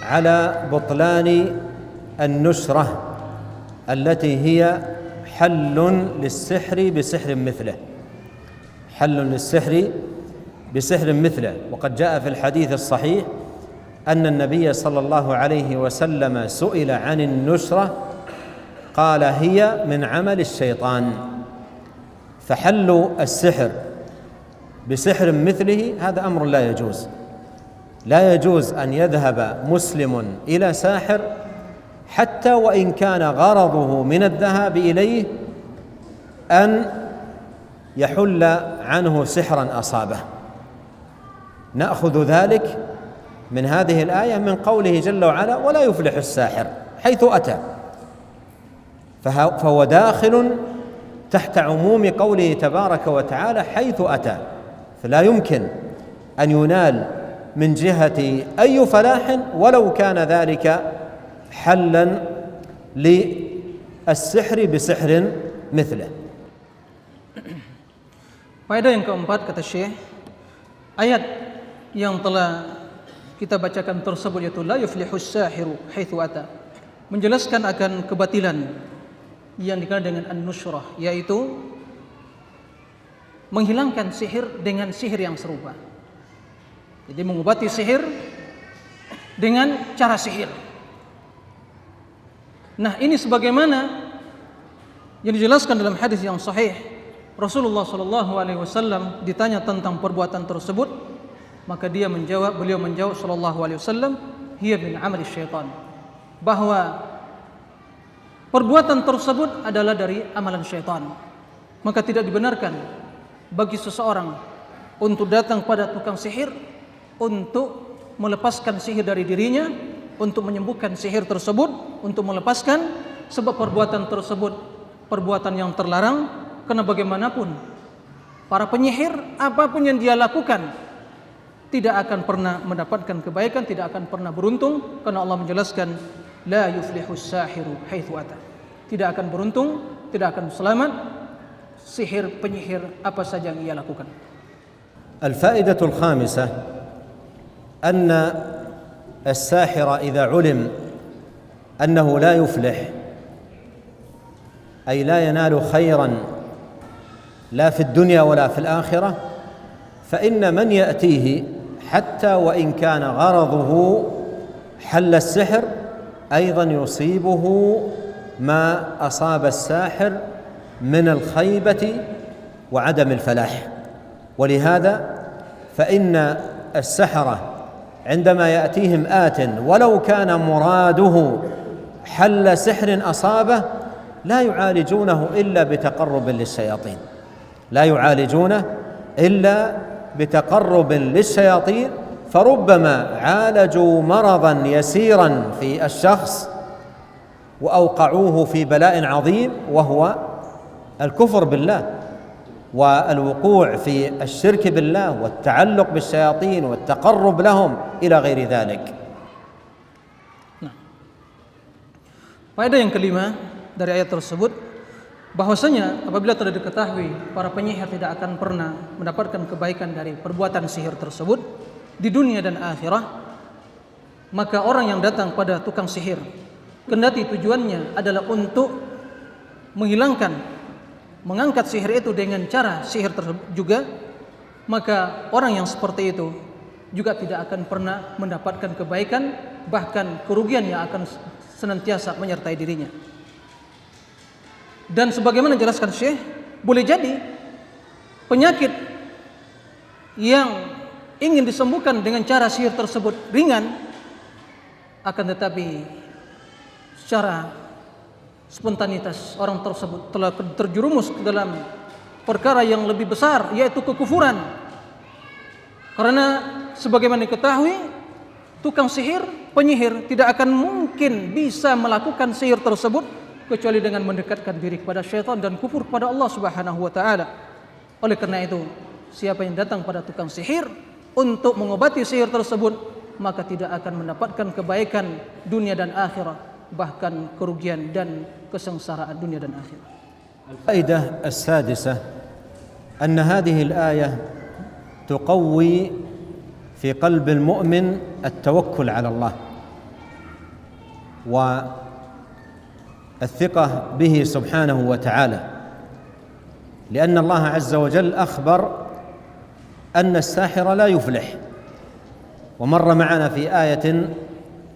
على بطلان النشرة التي هي حل للسحر بسحر مثله، حل للسحر بسحر مثله. وقد جاء في الحديث الصحيح أن النبي صلى الله عليه وسلم سئل عن النشرة قال هي من عمل الشيطان. فحل السحر بسحر مثله هذا أمر لا يجوز. لا يجوز أن يذهب مسلم إلى ساحر حتى وإن كان غرضه من الذهاب إليه أن يحل عنه سحرا أصابه. نأخذ ذلك من هذه الآية من قوله جل وعلا ولا يفلح الساحر حيث أتى، فهو داخل تحت عموم قوله تبارك وتعالى حيث أتى، فلا يمكن أن ينال من جهة أي فلاح ولو كان ذلك حلا للسحر بسحر مثله. Faedah yang keempat kata Syekh, ayat yang telah kita bacakan tersebut yaitu la yuflihus sahiru haitsu ata, menjelaskan akan kebatilan yang dikenal dengan an-nusyrah, yaitu menghilangkan sihir dengan sihir yang serupa. Jadi mengobati sihir dengan cara sihir. Nah, ini sebagaimana yang dijelaskan dalam hadis yang sahih, Rasulullah sallallahu alaihi wasallam ditanya tentang perbuatan tersebut, Maka beliau menjawab sallallahu alaihi wasallam, hiya min amali syaitan, bahwa perbuatan tersebut adalah dari amalan syaitan. Maka tidak dibenarkan bagi seseorang untuk datang pada tukang sihir untuk melepaskan sihir dari dirinya, untuk menyembuhkan sihir tersebut, untuk melepaskan, sebab perbuatan tersebut perbuatan yang terlarang. Karena bagaimanapun para penyihir, apapun yang dia lakukan tidak akan pernah mendapatkan kebaikan, tidak akan pernah beruntung, karena Allah menjelaskan la yuflihus sahiru haitsu ata. Tidak akan beruntung, tidak akan selamat penyihir apa saja yang ia lakukan. الفائدة الخامسة أن الساحر إذا علم أنه لا يفلح، أي لا ينال خيرا لا في الدنيا ولا في الآخرة، فإن من يأتيه حتى وإن كان غرضه حل السحر أيضا يصيبه ما أصاب الساحر من الخيبة وعدم الفلاح. ولهذا فإن السحرة عندما يأتيهم آت ولو كان مراده حل سحر أصابه لا يعالجونه إلا بتقرب للشياطين، لا يعالجونه إلا بتقرب للشياطين، فربما عالجوا مرضا يسيرا في الشخص وأوقعوه في بلاء عظيم وهو الكفر بالله والوقوع في الشرك بالله والتعلق بالشياطين والتقرب لهم إلى غير ذلك. Faedah yang kelima dari ayat tersebut, bahwasanya apabila telah diketahui para penyihir tidak akan pernah mendapatkan kebaikan dari perbuatan sihir tersebut di dunia dan akhirah, maka orang yang datang pada tukang sihir, kendati tujuannya adalah untuk mengangkat sihir itu dengan cara sihir tersebut juga, maka orang yang seperti itu juga tidak akan pernah mendapatkan kebaikan, bahkan kerugian yang akan senantiasa menyertai dirinya. Dan sebagaimana jelaskan Syekh, boleh jadi penyakit yang ingin disembuhkan dengan cara sihir tersebut ringan, akan tetapi secara spontanitas orang tersebut telah terjerumus ke dalam perkara yang lebih besar, yaitu kekufuran. Karena sebagaimana diketahui, tukang sihir, penyihir tidak akan mungkin bisa melakukan sihir tersebut kecuali dengan mendekatkan diri kepada syaitan dan kufur kepada Allah Subhanahu wa taala. Oleh karena itu, siapa yang datang pada tukang sihir untuk mengobati sihir tersebut, maka tidak akan mendapatkan kebaikan dunia dan akhirat, bahkan kerugian dan kesengsaraan dunia dan akhirat. الفائدة السادسة أن هذه الآية تقوي في قلب المؤمن التوكل على الله والثقة به سبحانه وتعالى، لأن الله عز وجل أخبر أن الساحر لا يفلح، ومر معنا في آية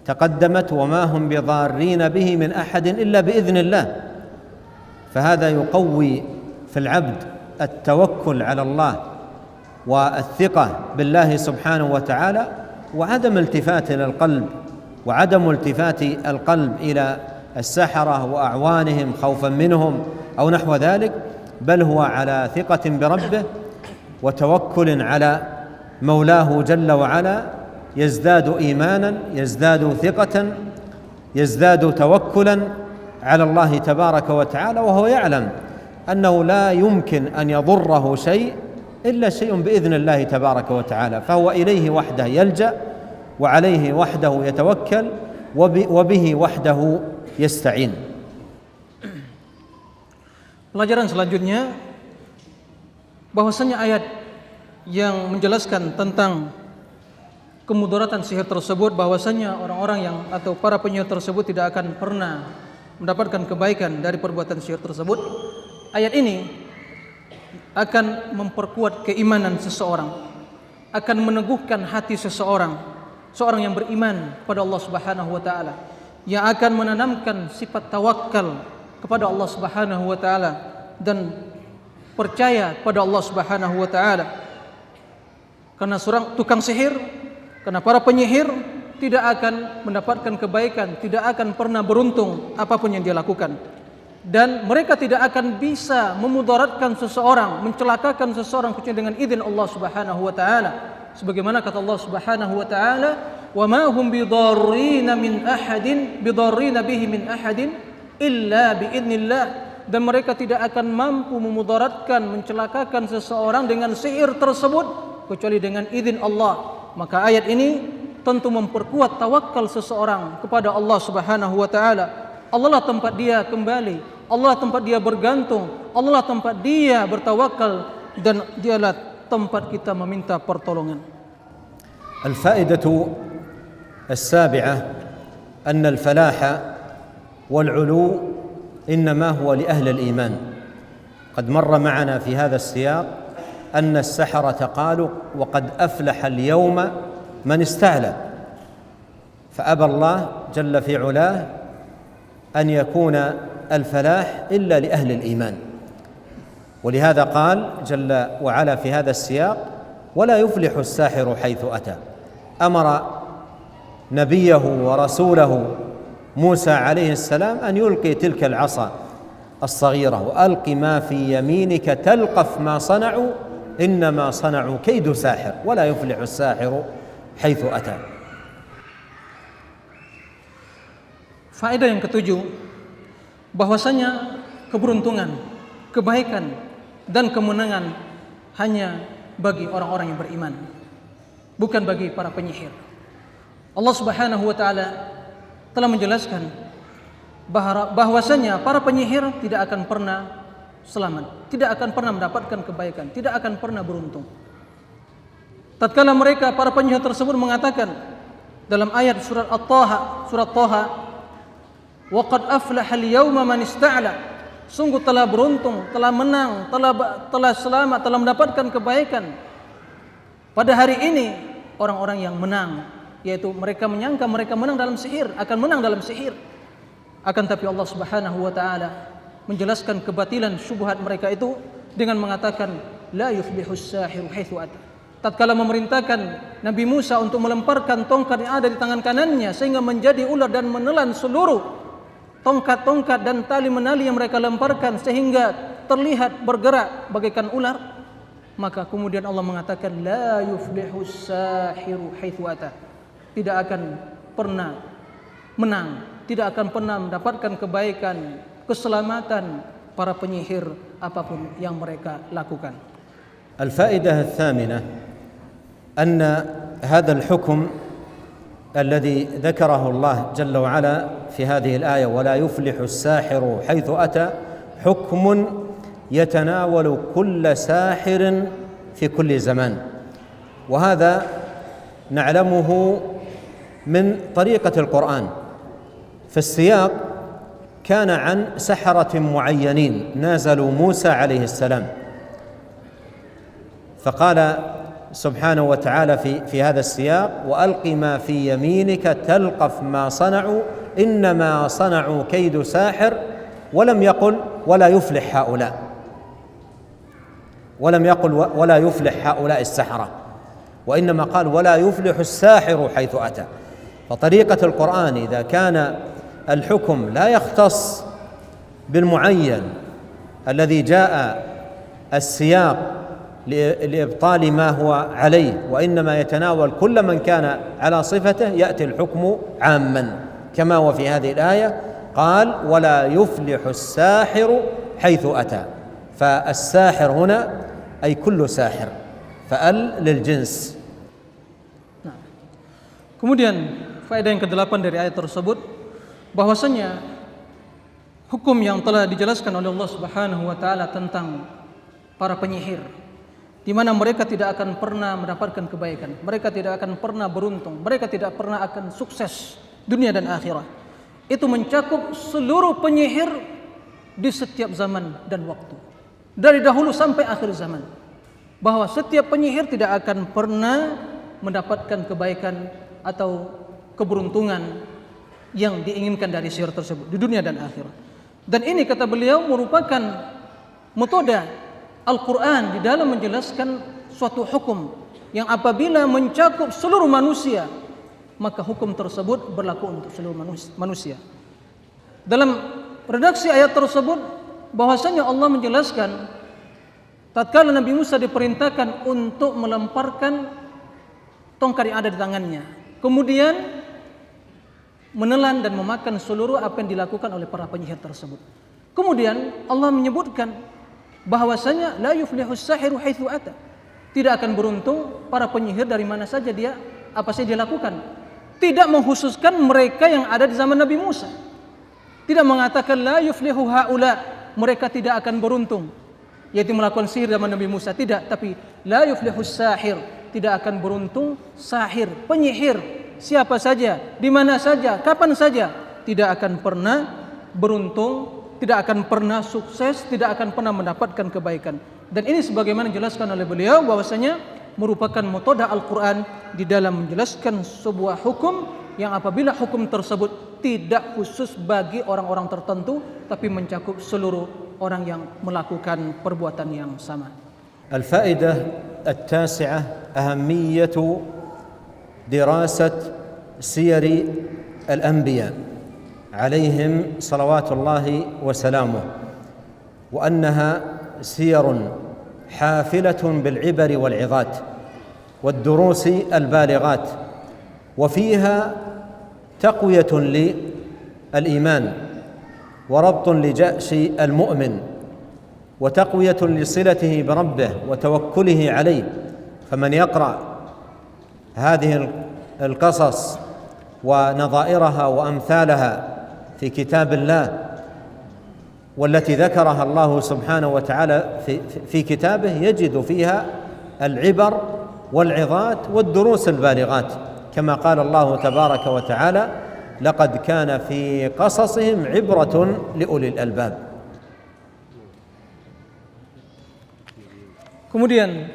تقدمت وما هم بضارين به من أحد إلا بإذن الله. فهذا يقوي في العبد التوكل على الله والثقة بالله سبحانه وتعالى، وعدم التفات إلى القلب وعدم التفات القلب إلى السحرة وأعوانهم خوفا منهم أو نحو ذلك، بل هو على ثقة بربه وتوكل على مولاه جل وعلا، يزداد إيمانا، يزداد ثقة، يزداد توكلا على الله تبارك وتعالى، وهو يعلم أنه لا يمكن أن يضره شيء إلا شيء بإذن الله تبارك وتعالى، فهو إليه وحده يلجأ وعليه وحده يتوكل وبه وحده يستعين. Pelajaran selanjutnya, bahwasanya ayat yang menjelaskan tentang kemudaratan sihir tersebut, bahwasanya orang-orang yang atau para penyihir tersebut tidak akan pernah mendapatkan kebaikan dari perbuatan sihir tersebut. Ayat ini akan memperkuat keimanan seseorang, akan meneguhkan hati seseorang yang beriman pada Allah Subhanahu wa taala, yang akan menanamkan sifat tawakal kepada Allah Subhanahu wa taala dan percaya pada Allah Subhanahu wa taala. Karena seorang tukang sihir, karena para penyihir tidak akan mendapatkan kebaikan, tidak akan pernah beruntung apapun yang dia lakukan. Dan mereka tidak akan bisa memudaratkan seseorang, mencelakakan seseorang kecuali dengan izin Allah Subhanahu wa taala. Sebagaimana kata Allah Subhanahu wa taala, "Wa ma hum bidarrina bihi min ahadin illa biidznillah." Dan mereka tidak akan mampu memudaratkan, mencelakakan seseorang dengan sihir tersebut kecuali dengan izin Allah. Maka ayat ini tentu memperkuat tawakal seseorang kepada Allah Subhanahu wa taala. Allah lah tempat dia kembali, Allah tempat dia bergantung, Allah lah tempat dia bertawakal, dan dialah tempat kita meminta pertolongan. الفائدة السابعة أن الفلاح والعلو إنما هو لأهل الإيمان. قد مر معنا في هذا السياق أن السحرة قالوا وقد أفلح اليوم من استعلى، فأبى الله جل في علاه أن يكون الفلاح إلا لأهل الإيمان. ولهذا قال جل وعلا في هذا السياق: ولا يفلح الساحر حيث أتى. أمر نبيه ورسوله موسى عليه السلام أن يلقي تلك العصا الصغيرة، وألق ما في يمينك تلقف ما صنعوا إنما صنعوا كيد ساحر ولا يفلح الساحر حيث أتى. Faedah yang ketujuh, bahwasanya keberuntungan, kebaikan, dan kemenangan hanya bagi orang-orang yang beriman, bukan bagi para penyihir. Allah Subhanahu wa taala telah menjelaskan bahwasanya para penyihir tidak akan pernah selamat, tidak akan pernah mendapatkan kebaikan, tidak akan pernah beruntung. Tatkala mereka para penyihir tersebut mengatakan dalam ayat surat Thaha, "Wa qad aflaha al-yawma man ista'la." Sungguh telah beruntung, telah menang, telah selamat, telah mendapatkan kebaikan pada hari ini orang-orang yang menang, yaitu mereka menyangka mereka menang dalam sihir, akan menang dalam sihir. Akan tapi Allah Subhanahu wa taala menjelaskan kebatilan syubhat mereka itu dengan mengatakan, "La yuflihus sahiru haitsu ata." Tatkala memerintahkan Nabi Musa untuk melemparkan tongkat yang ada di tangan kanannya sehingga menjadi ular dan menelan seluruh tongkat-tongkat dan tali menali yang mereka lemparkan sehingga terlihat bergerak bagaikan ular, maka kemudian Allah mengatakan, "La yuflihus sahiru haitsu ata." Tidak akan pernah menang, tidak akan pernah mendapatkan kebaikan, keselamatan para penyihir apapun yang mereka lakukan. الفائدة الثامنة أن هذا الحكم الذي ذكره الله جل وعلا في هذه الآية ولا يفلح الساحر حيث أتى حكم يتناول كل ساحر في كل زمان، وهذا نعلمه من طريقة القرآن. فالسياق كان عن سحرة معينين نازلوا موسى عليه السلام، فقال سبحانه وتعالى في هذا السياق: وألق ما في يمينك تلقف ما صنعوا إنما صنعوا كيد ساحر، ولم يقل ولا يفلح هؤلاء، ولم يقل ولا يفلح هؤلاء السحرة، وإنما قال ولا يفلح الساحر حيث أتى. فطريقة القرآن إذا كان الحكم لا يختص بالمعين الذي جاء السياق لإبطال ما هو عليه، وإنما يتناول كل من كان على صفته، يأتي الحكم عاما كما هو في هذه الآية قال ولا يفلح الساحر حيث أتى. فالساحر هنا أي كل ساحر، فأل للجنس. Kemudian faedah yang ke-8 dari ayat tersebut, bahwasanya hukum yang telah dijelaskan oleh Allah Subhanahu wa taala tentang para penyihir, di mana mereka tidak akan pernah mendapatkan kebaikan, mereka tidak akan pernah beruntung, mereka tidak pernah akan sukses dunia dan akhirat. Itu mencakup seluruh penyihir di setiap zaman dan waktu, dari dahulu sampai akhir zaman, bahwa setiap penyihir tidak akan pernah mendapatkan kebaikan atau keberuntungan yang diinginkan dari sihir tersebut di dunia dan akhirat. Dan ini kata beliau merupakan metode Al-Quran di dalam menjelaskan suatu hukum yang apabila mencakup seluruh manusia, maka hukum tersebut berlaku untuk seluruh manusia. Dalam redaksi ayat tersebut bahwasanya Allah menjelaskan tatkala Nabi Musa diperintahkan untuk melemparkan tongkat yang ada di tangannya, kemudian menelan dan memakan seluruh apa yang dilakukan oleh para penyihir tersebut. Kemudian Allah menyebutkan bahwasanya la yuflihus sahiru haitsu ata. Tidak akan beruntung para penyihir dari mana saja dia apa saja dia lakukan. Tidak mengkhususkan mereka yang ada di zaman Nabi Musa. Tidak mengatakan la yuflihu haula, mereka tidak akan beruntung, yaitu melakukan sihir zaman Nabi Musa. Tidak, tapi la yuflihus sahir, tidak akan beruntung sahir, penyihir, siapa saja, di mana saja, kapan saja, tidak akan pernah beruntung, tidak akan pernah sukses, tidak akan pernah mendapatkan kebaikan. Dan ini sebagaimana dijelaskan oleh beliau bahwasanya merupakan metode Al-Quran di dalam menjelaskan sebuah hukum yang apabila hukum tersebut tidak khusus bagi orang-orang tertentu, tapi mencakup seluruh orang yang melakukan perbuatan yang sama. الفائدة التاسعة أهمية دراسة سير الأنبياء عليهم صلوات الله وسلامه، وأنها سير حافلة بالعبر والعظات والدروس البالغات، وفيها تقوية للإيمان وربط لجأش المؤمن وتقوية لصلته بربه وتوكله عليه. فمن يقرأ هذه القصص ونظائرها وأمثالها في كتاب الله والتي ذكرها الله سبحانه وتعالى في كتابه يجد فيها العبر والعظات والدروس البالغات، كما قال الله تبارك وتعالى لقد كان في قصصهم عبرة لأولي الألباب. Kemudian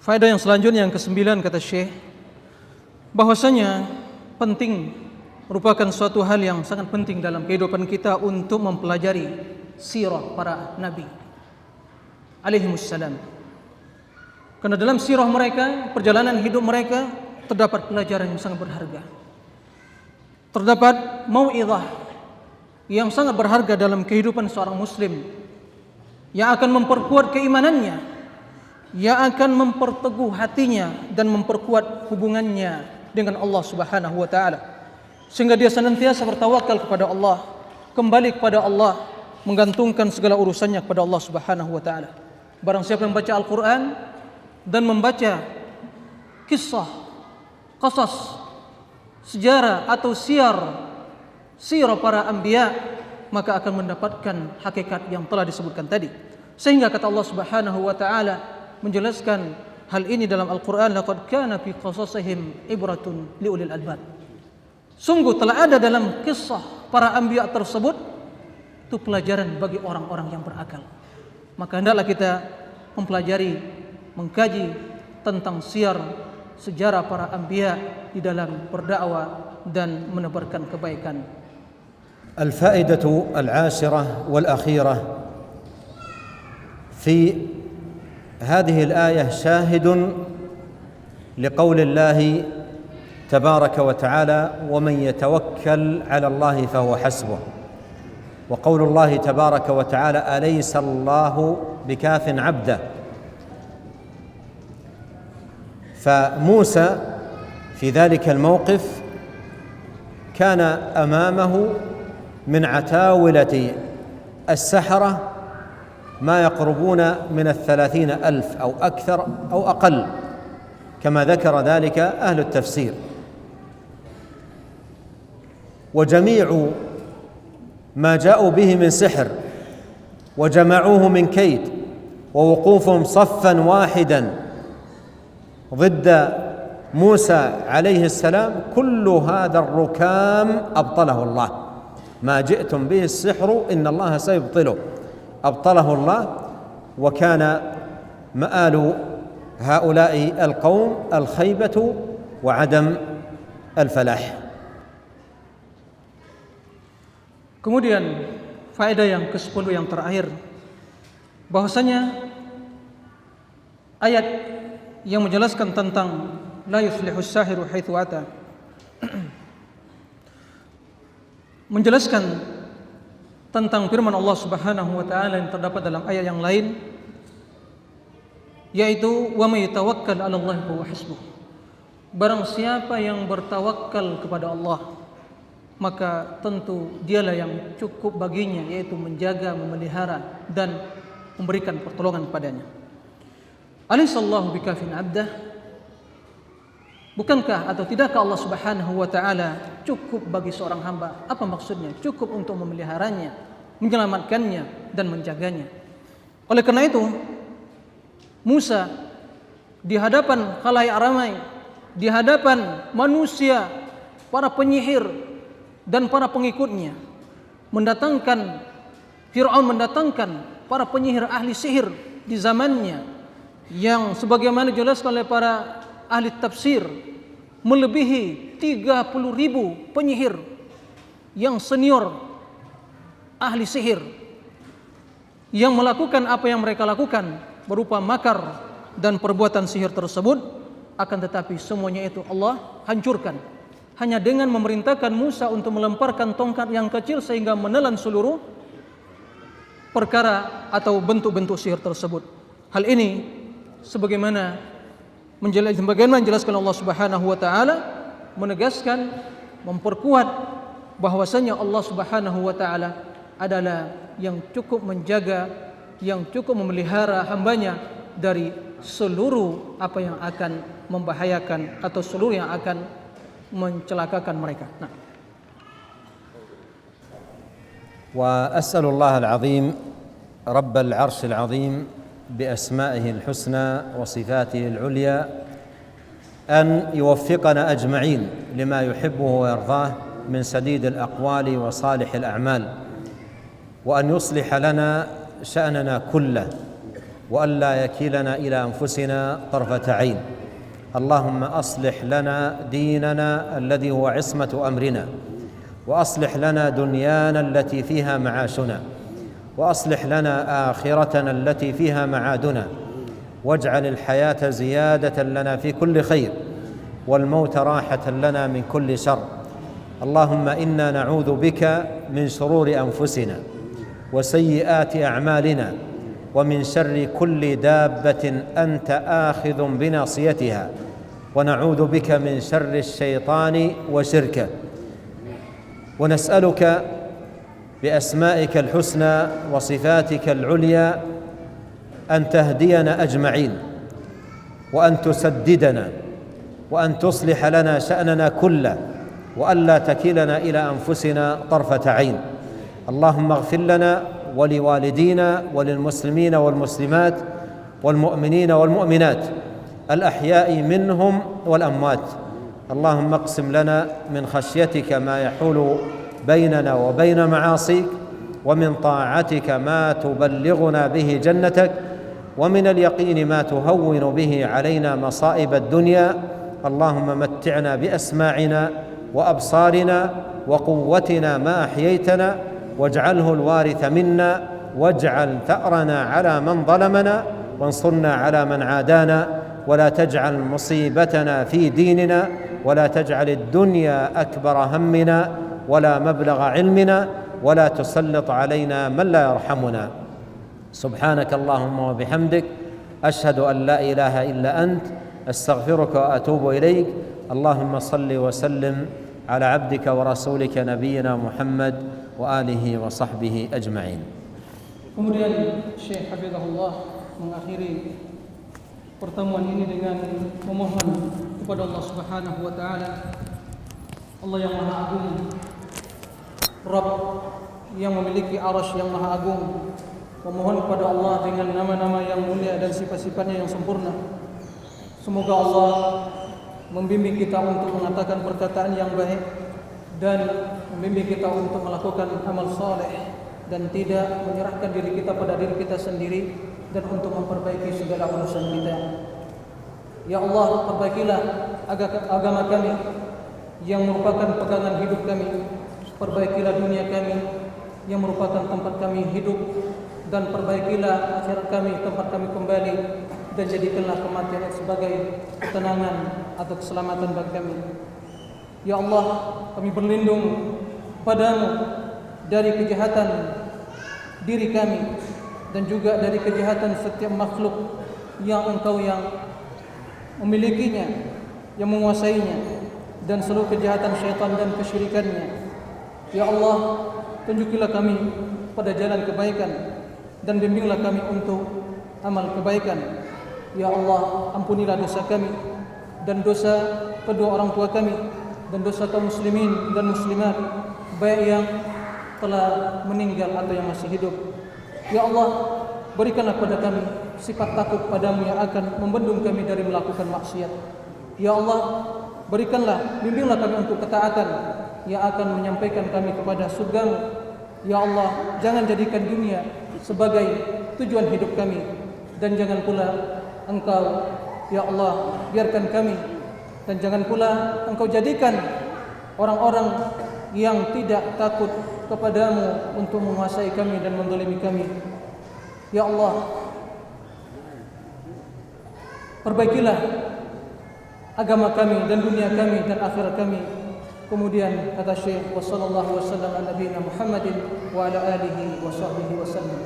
faedah yang selanjutnya yang ke-9 kata Syekh, bahwasanya penting, merupakan suatu hal yang sangat penting dalam kehidupan kita untuk mempelajari sirah para nabi alaihimussalam. Karena dalam sirah mereka, perjalanan hidup mereka, terdapat pelajaran yang sangat berharga. Terdapat mau'izah yang sangat berharga dalam kehidupan seorang muslim, yang akan memperkuat keimanannya, yang akan memperteguh hatinya dan memperkuat hubungannya dengan Allah Subhanahu wa taala, sehingga dia senantiasa bertawakal kepada Allah, kembali kepada Allah, menggantungkan segala urusannya kepada Allah Subhanahu wa taala. Barang siapa yang membaca Al-Qur'an dan membaca kisah, qasas, sejarah atau sirah para anbiya, maka akan mendapatkan hakikat yang telah disebutkan tadi. Sehingga kata Allah Subhanahu wa taala menjelaskan hal ini dalam Al-Quran, laqad kana fi qasasihim ibratun liulil albab. Sungguh telah ada dalam kisah para anbiya tersebut itu pelajaran bagi orang-orang yang berakal. Maka hendaklah kita mempelajari, mengkaji tentang sejarah para anbiya di dalam berdakwah dan menebarkan kebaikan. الفائدة العاشرة والأخيرة في هذه الآية شاهد لقول الله تبارك وتعالى ومن يتوكل على الله فهو حسبه، وقول الله تبارك وتعالى أليس الله بكاف عبده. فموسى في ذلك الموقف كان أمامه من عتاولة السحرة ما يقربون من 30,000 أو أكثر أو أقل، كما ذكر ذلك أهل التفسير. وجميع ما جاءوا به من سحر وجمعوه من كيد ووقوفهم صفا واحدا ضد موسى عليه السلام، كل هذا الركام أبطله الله. ما جئتم به السحر إن الله سيبطله، أبطله الله. وكان مآل هؤلاء القوم الخيبة وعدم الفلاح. Kemudian faedah yang ke-10 yang terakhir, bahwasanya ayat yang menjelaskan tentang la yuflihus sahiru haitsu ata. Menjelaskan tentang firman Allah Subhanahu wa taala yang terdapat dalam ayat yang lain, yaitu wa may tawakkal 'ala Allah fa huwa hasbuh. Barang siapa yang bertawakal kepada Allah, maka tentu dialah yang cukup baginya, yaitu menjaga, memelihara dan memberikan pertolongan padanya. Alaihissallahu bikafin abdah. Bukankah atau tidakkah Allah Subhanahu wa taala cukup bagi seorang hamba? Apa maksudnya? Cukup untuk memeliharanya, menyelamatkannya dan menjaganya. Oleh karena itu, Musa di hadapan khalayak ramai, di hadapan manusia, para penyihir dan para pengikutnya, Fir'aun mendatangkan para penyihir ahli sihir di zamannya, yang sebagaimana dijelaskan oleh para ahli tafsir melebihi 30.000 penyihir yang senior ahli sihir yang melakukan apa yang mereka lakukan berupa makar dan perbuatan sihir tersebut. Akan tetapi semuanya itu Allah hancurkan hanya dengan memerintahkan Musa untuk melemparkan tongkat yang kecil sehingga menelan seluruh perkara atau bentuk-bentuk sihir tersebut. Hal ini sebagaimana menjelaskan Allah Subhanahu wa taala, menegaskan, memperkuat bahwasanya Allah Subhanahu wa taala adalah yang cukup menjaga, yang cukup memelihara hambanya dari seluruh apa yang akan membahayakan atau seluruh yang akan mencelakakan mereka. وأسأل الله العظيم رب العرش العظيم بأسمائه الحسنى وصفاته العليا أن يوفقنا أجمعين لما يحبه ويرضاه من سديد الأقوال وصالح الأعمال، وأن يصلح لنا شأننا كله، وألا يكلنا إلى أنفسنا طرفة عين. اللهم أصلح لنا ديننا الذي هو عصمة أمرنا، وأصلح لنا دنيانا التي فيها معاشنا، وأصلح لنا آخرتنا التي فيها معادنا، واجعل الحياة زيادة لنا في كل خير، والموت راحة لنا من كل شر. اللهم إنا نعوذ بك من شرور أنفسنا وسيئات أعمالنا ومن شر كل دابة أنت آخذ بناصيتها، ونعوذ بك من شر الشيطان وشركه، ونسألك بأسمائك الحسنى وصفاتك العليا أن تهدينا أجمعين، وأن تسددنا، وأن تصلح لنا شأننا كله، وألا تكلنا إلى أنفسنا طرفة عين. اللهم اغفر لنا ولوالدينا وللمسلمين والمسلمات والمؤمنين والمؤمنات الأحياء منهم والأموات. اللهم اقسم لنا من خشيتك ما يحول بيننا وبين معاصيك، ومن طاعتك ما تبلغنا به جنتك، ومن اليقين ما تهون به علينا مصائب الدنيا. اللهم متعنا بأسماعنا وأبصارنا وقوتنا ما أحييتنا، واجعله الوارث منا، واجعل ثأرنا على من ظلمنا، وانصرنا على من عادانا، ولا تجعل مصيبتنا في ديننا، ولا تجعل الدنيا أكبر همنا ولا مبلغ علمنا، ولا تسلط علينا من لا يرحمنا. سبحانك اللهم وبحمدك، أشهد أن لا إله إلا أنت، أستغفرك وأتوب إليك. اللهم صل وسلم على عبدك ورسولك نبينا محمد وآله وصحبه أجمعين. Kemudian Syekh Hafizahullah mengakhiri pertemuan ini dengan memohon kepada Allah Subhanahu wa taala, Allah yang Maha Agung, Rabb yang memiliki arasy yang Maha Agung, memohon kepada Allah dengan nama-nama yang mulia dan sifat-sifatnya yang sempurna. Semoga Allah membimbing kita untuk mengatakan perkataan yang baik dan membimbing kita untuk melakukan amal saleh dan tidak menyerahkan diri kita pada diri kita sendiri dan untuk memperbaiki segala urusan kita. Ya Allah, perbaikilah agama kami yang merupakan pegangan hidup kami. Perbaikilah dunia kami yang merupakan tempat kami hidup, dan perbaikilah akhirat kami, tempat kami kembali. dan jadikanlah kematian sebagai ketenangan atau keselamatan bagi kami. Ya Allah, kami berlindung padamu dari kejahatan diri kami dan juga dari kejahatan setiap makhluk yang Engkau yang memilikinya, yang menguasainya, dan seluruh kejahatan syaitan dan kesyirikannya. Ya Allah, tunjukilah kami pada jalan kebaikan dan bimbinglah kami untuk amal kebaikan. Ya Allah, ampunilah dosa kami dan dosa kedua orang tua kami dan dosa kaum muslimin dan muslimat, baik yang telah meninggal atau yang masih hidup. Ya Allah, berikanlah kepada kami sifat takut padamu yang akan membendung kami dari melakukan maksiat. Ya Allah, berikanlah, bimbinglah kami untuk ketaatan yang akan menyampaikan kami kepada surgamu. Ya Allah, jangan jadikan dunia sebagai tujuan hidup kami, dan jangan pula Engkau, ya Allah, biarkan kami, dan jangan pula Engkau jadikan orang-orang yang tidak takut kepadamu untuk menguasai kami dan menzalimi kami. Ya Allah, perbaikilah agama kami dan dunia kami dan akhirat kami. Kemudian kata Syekh, wa sallallahu wasallam ala nabiyina Muhammadin wa ala alihi wa sahbihi wasallam.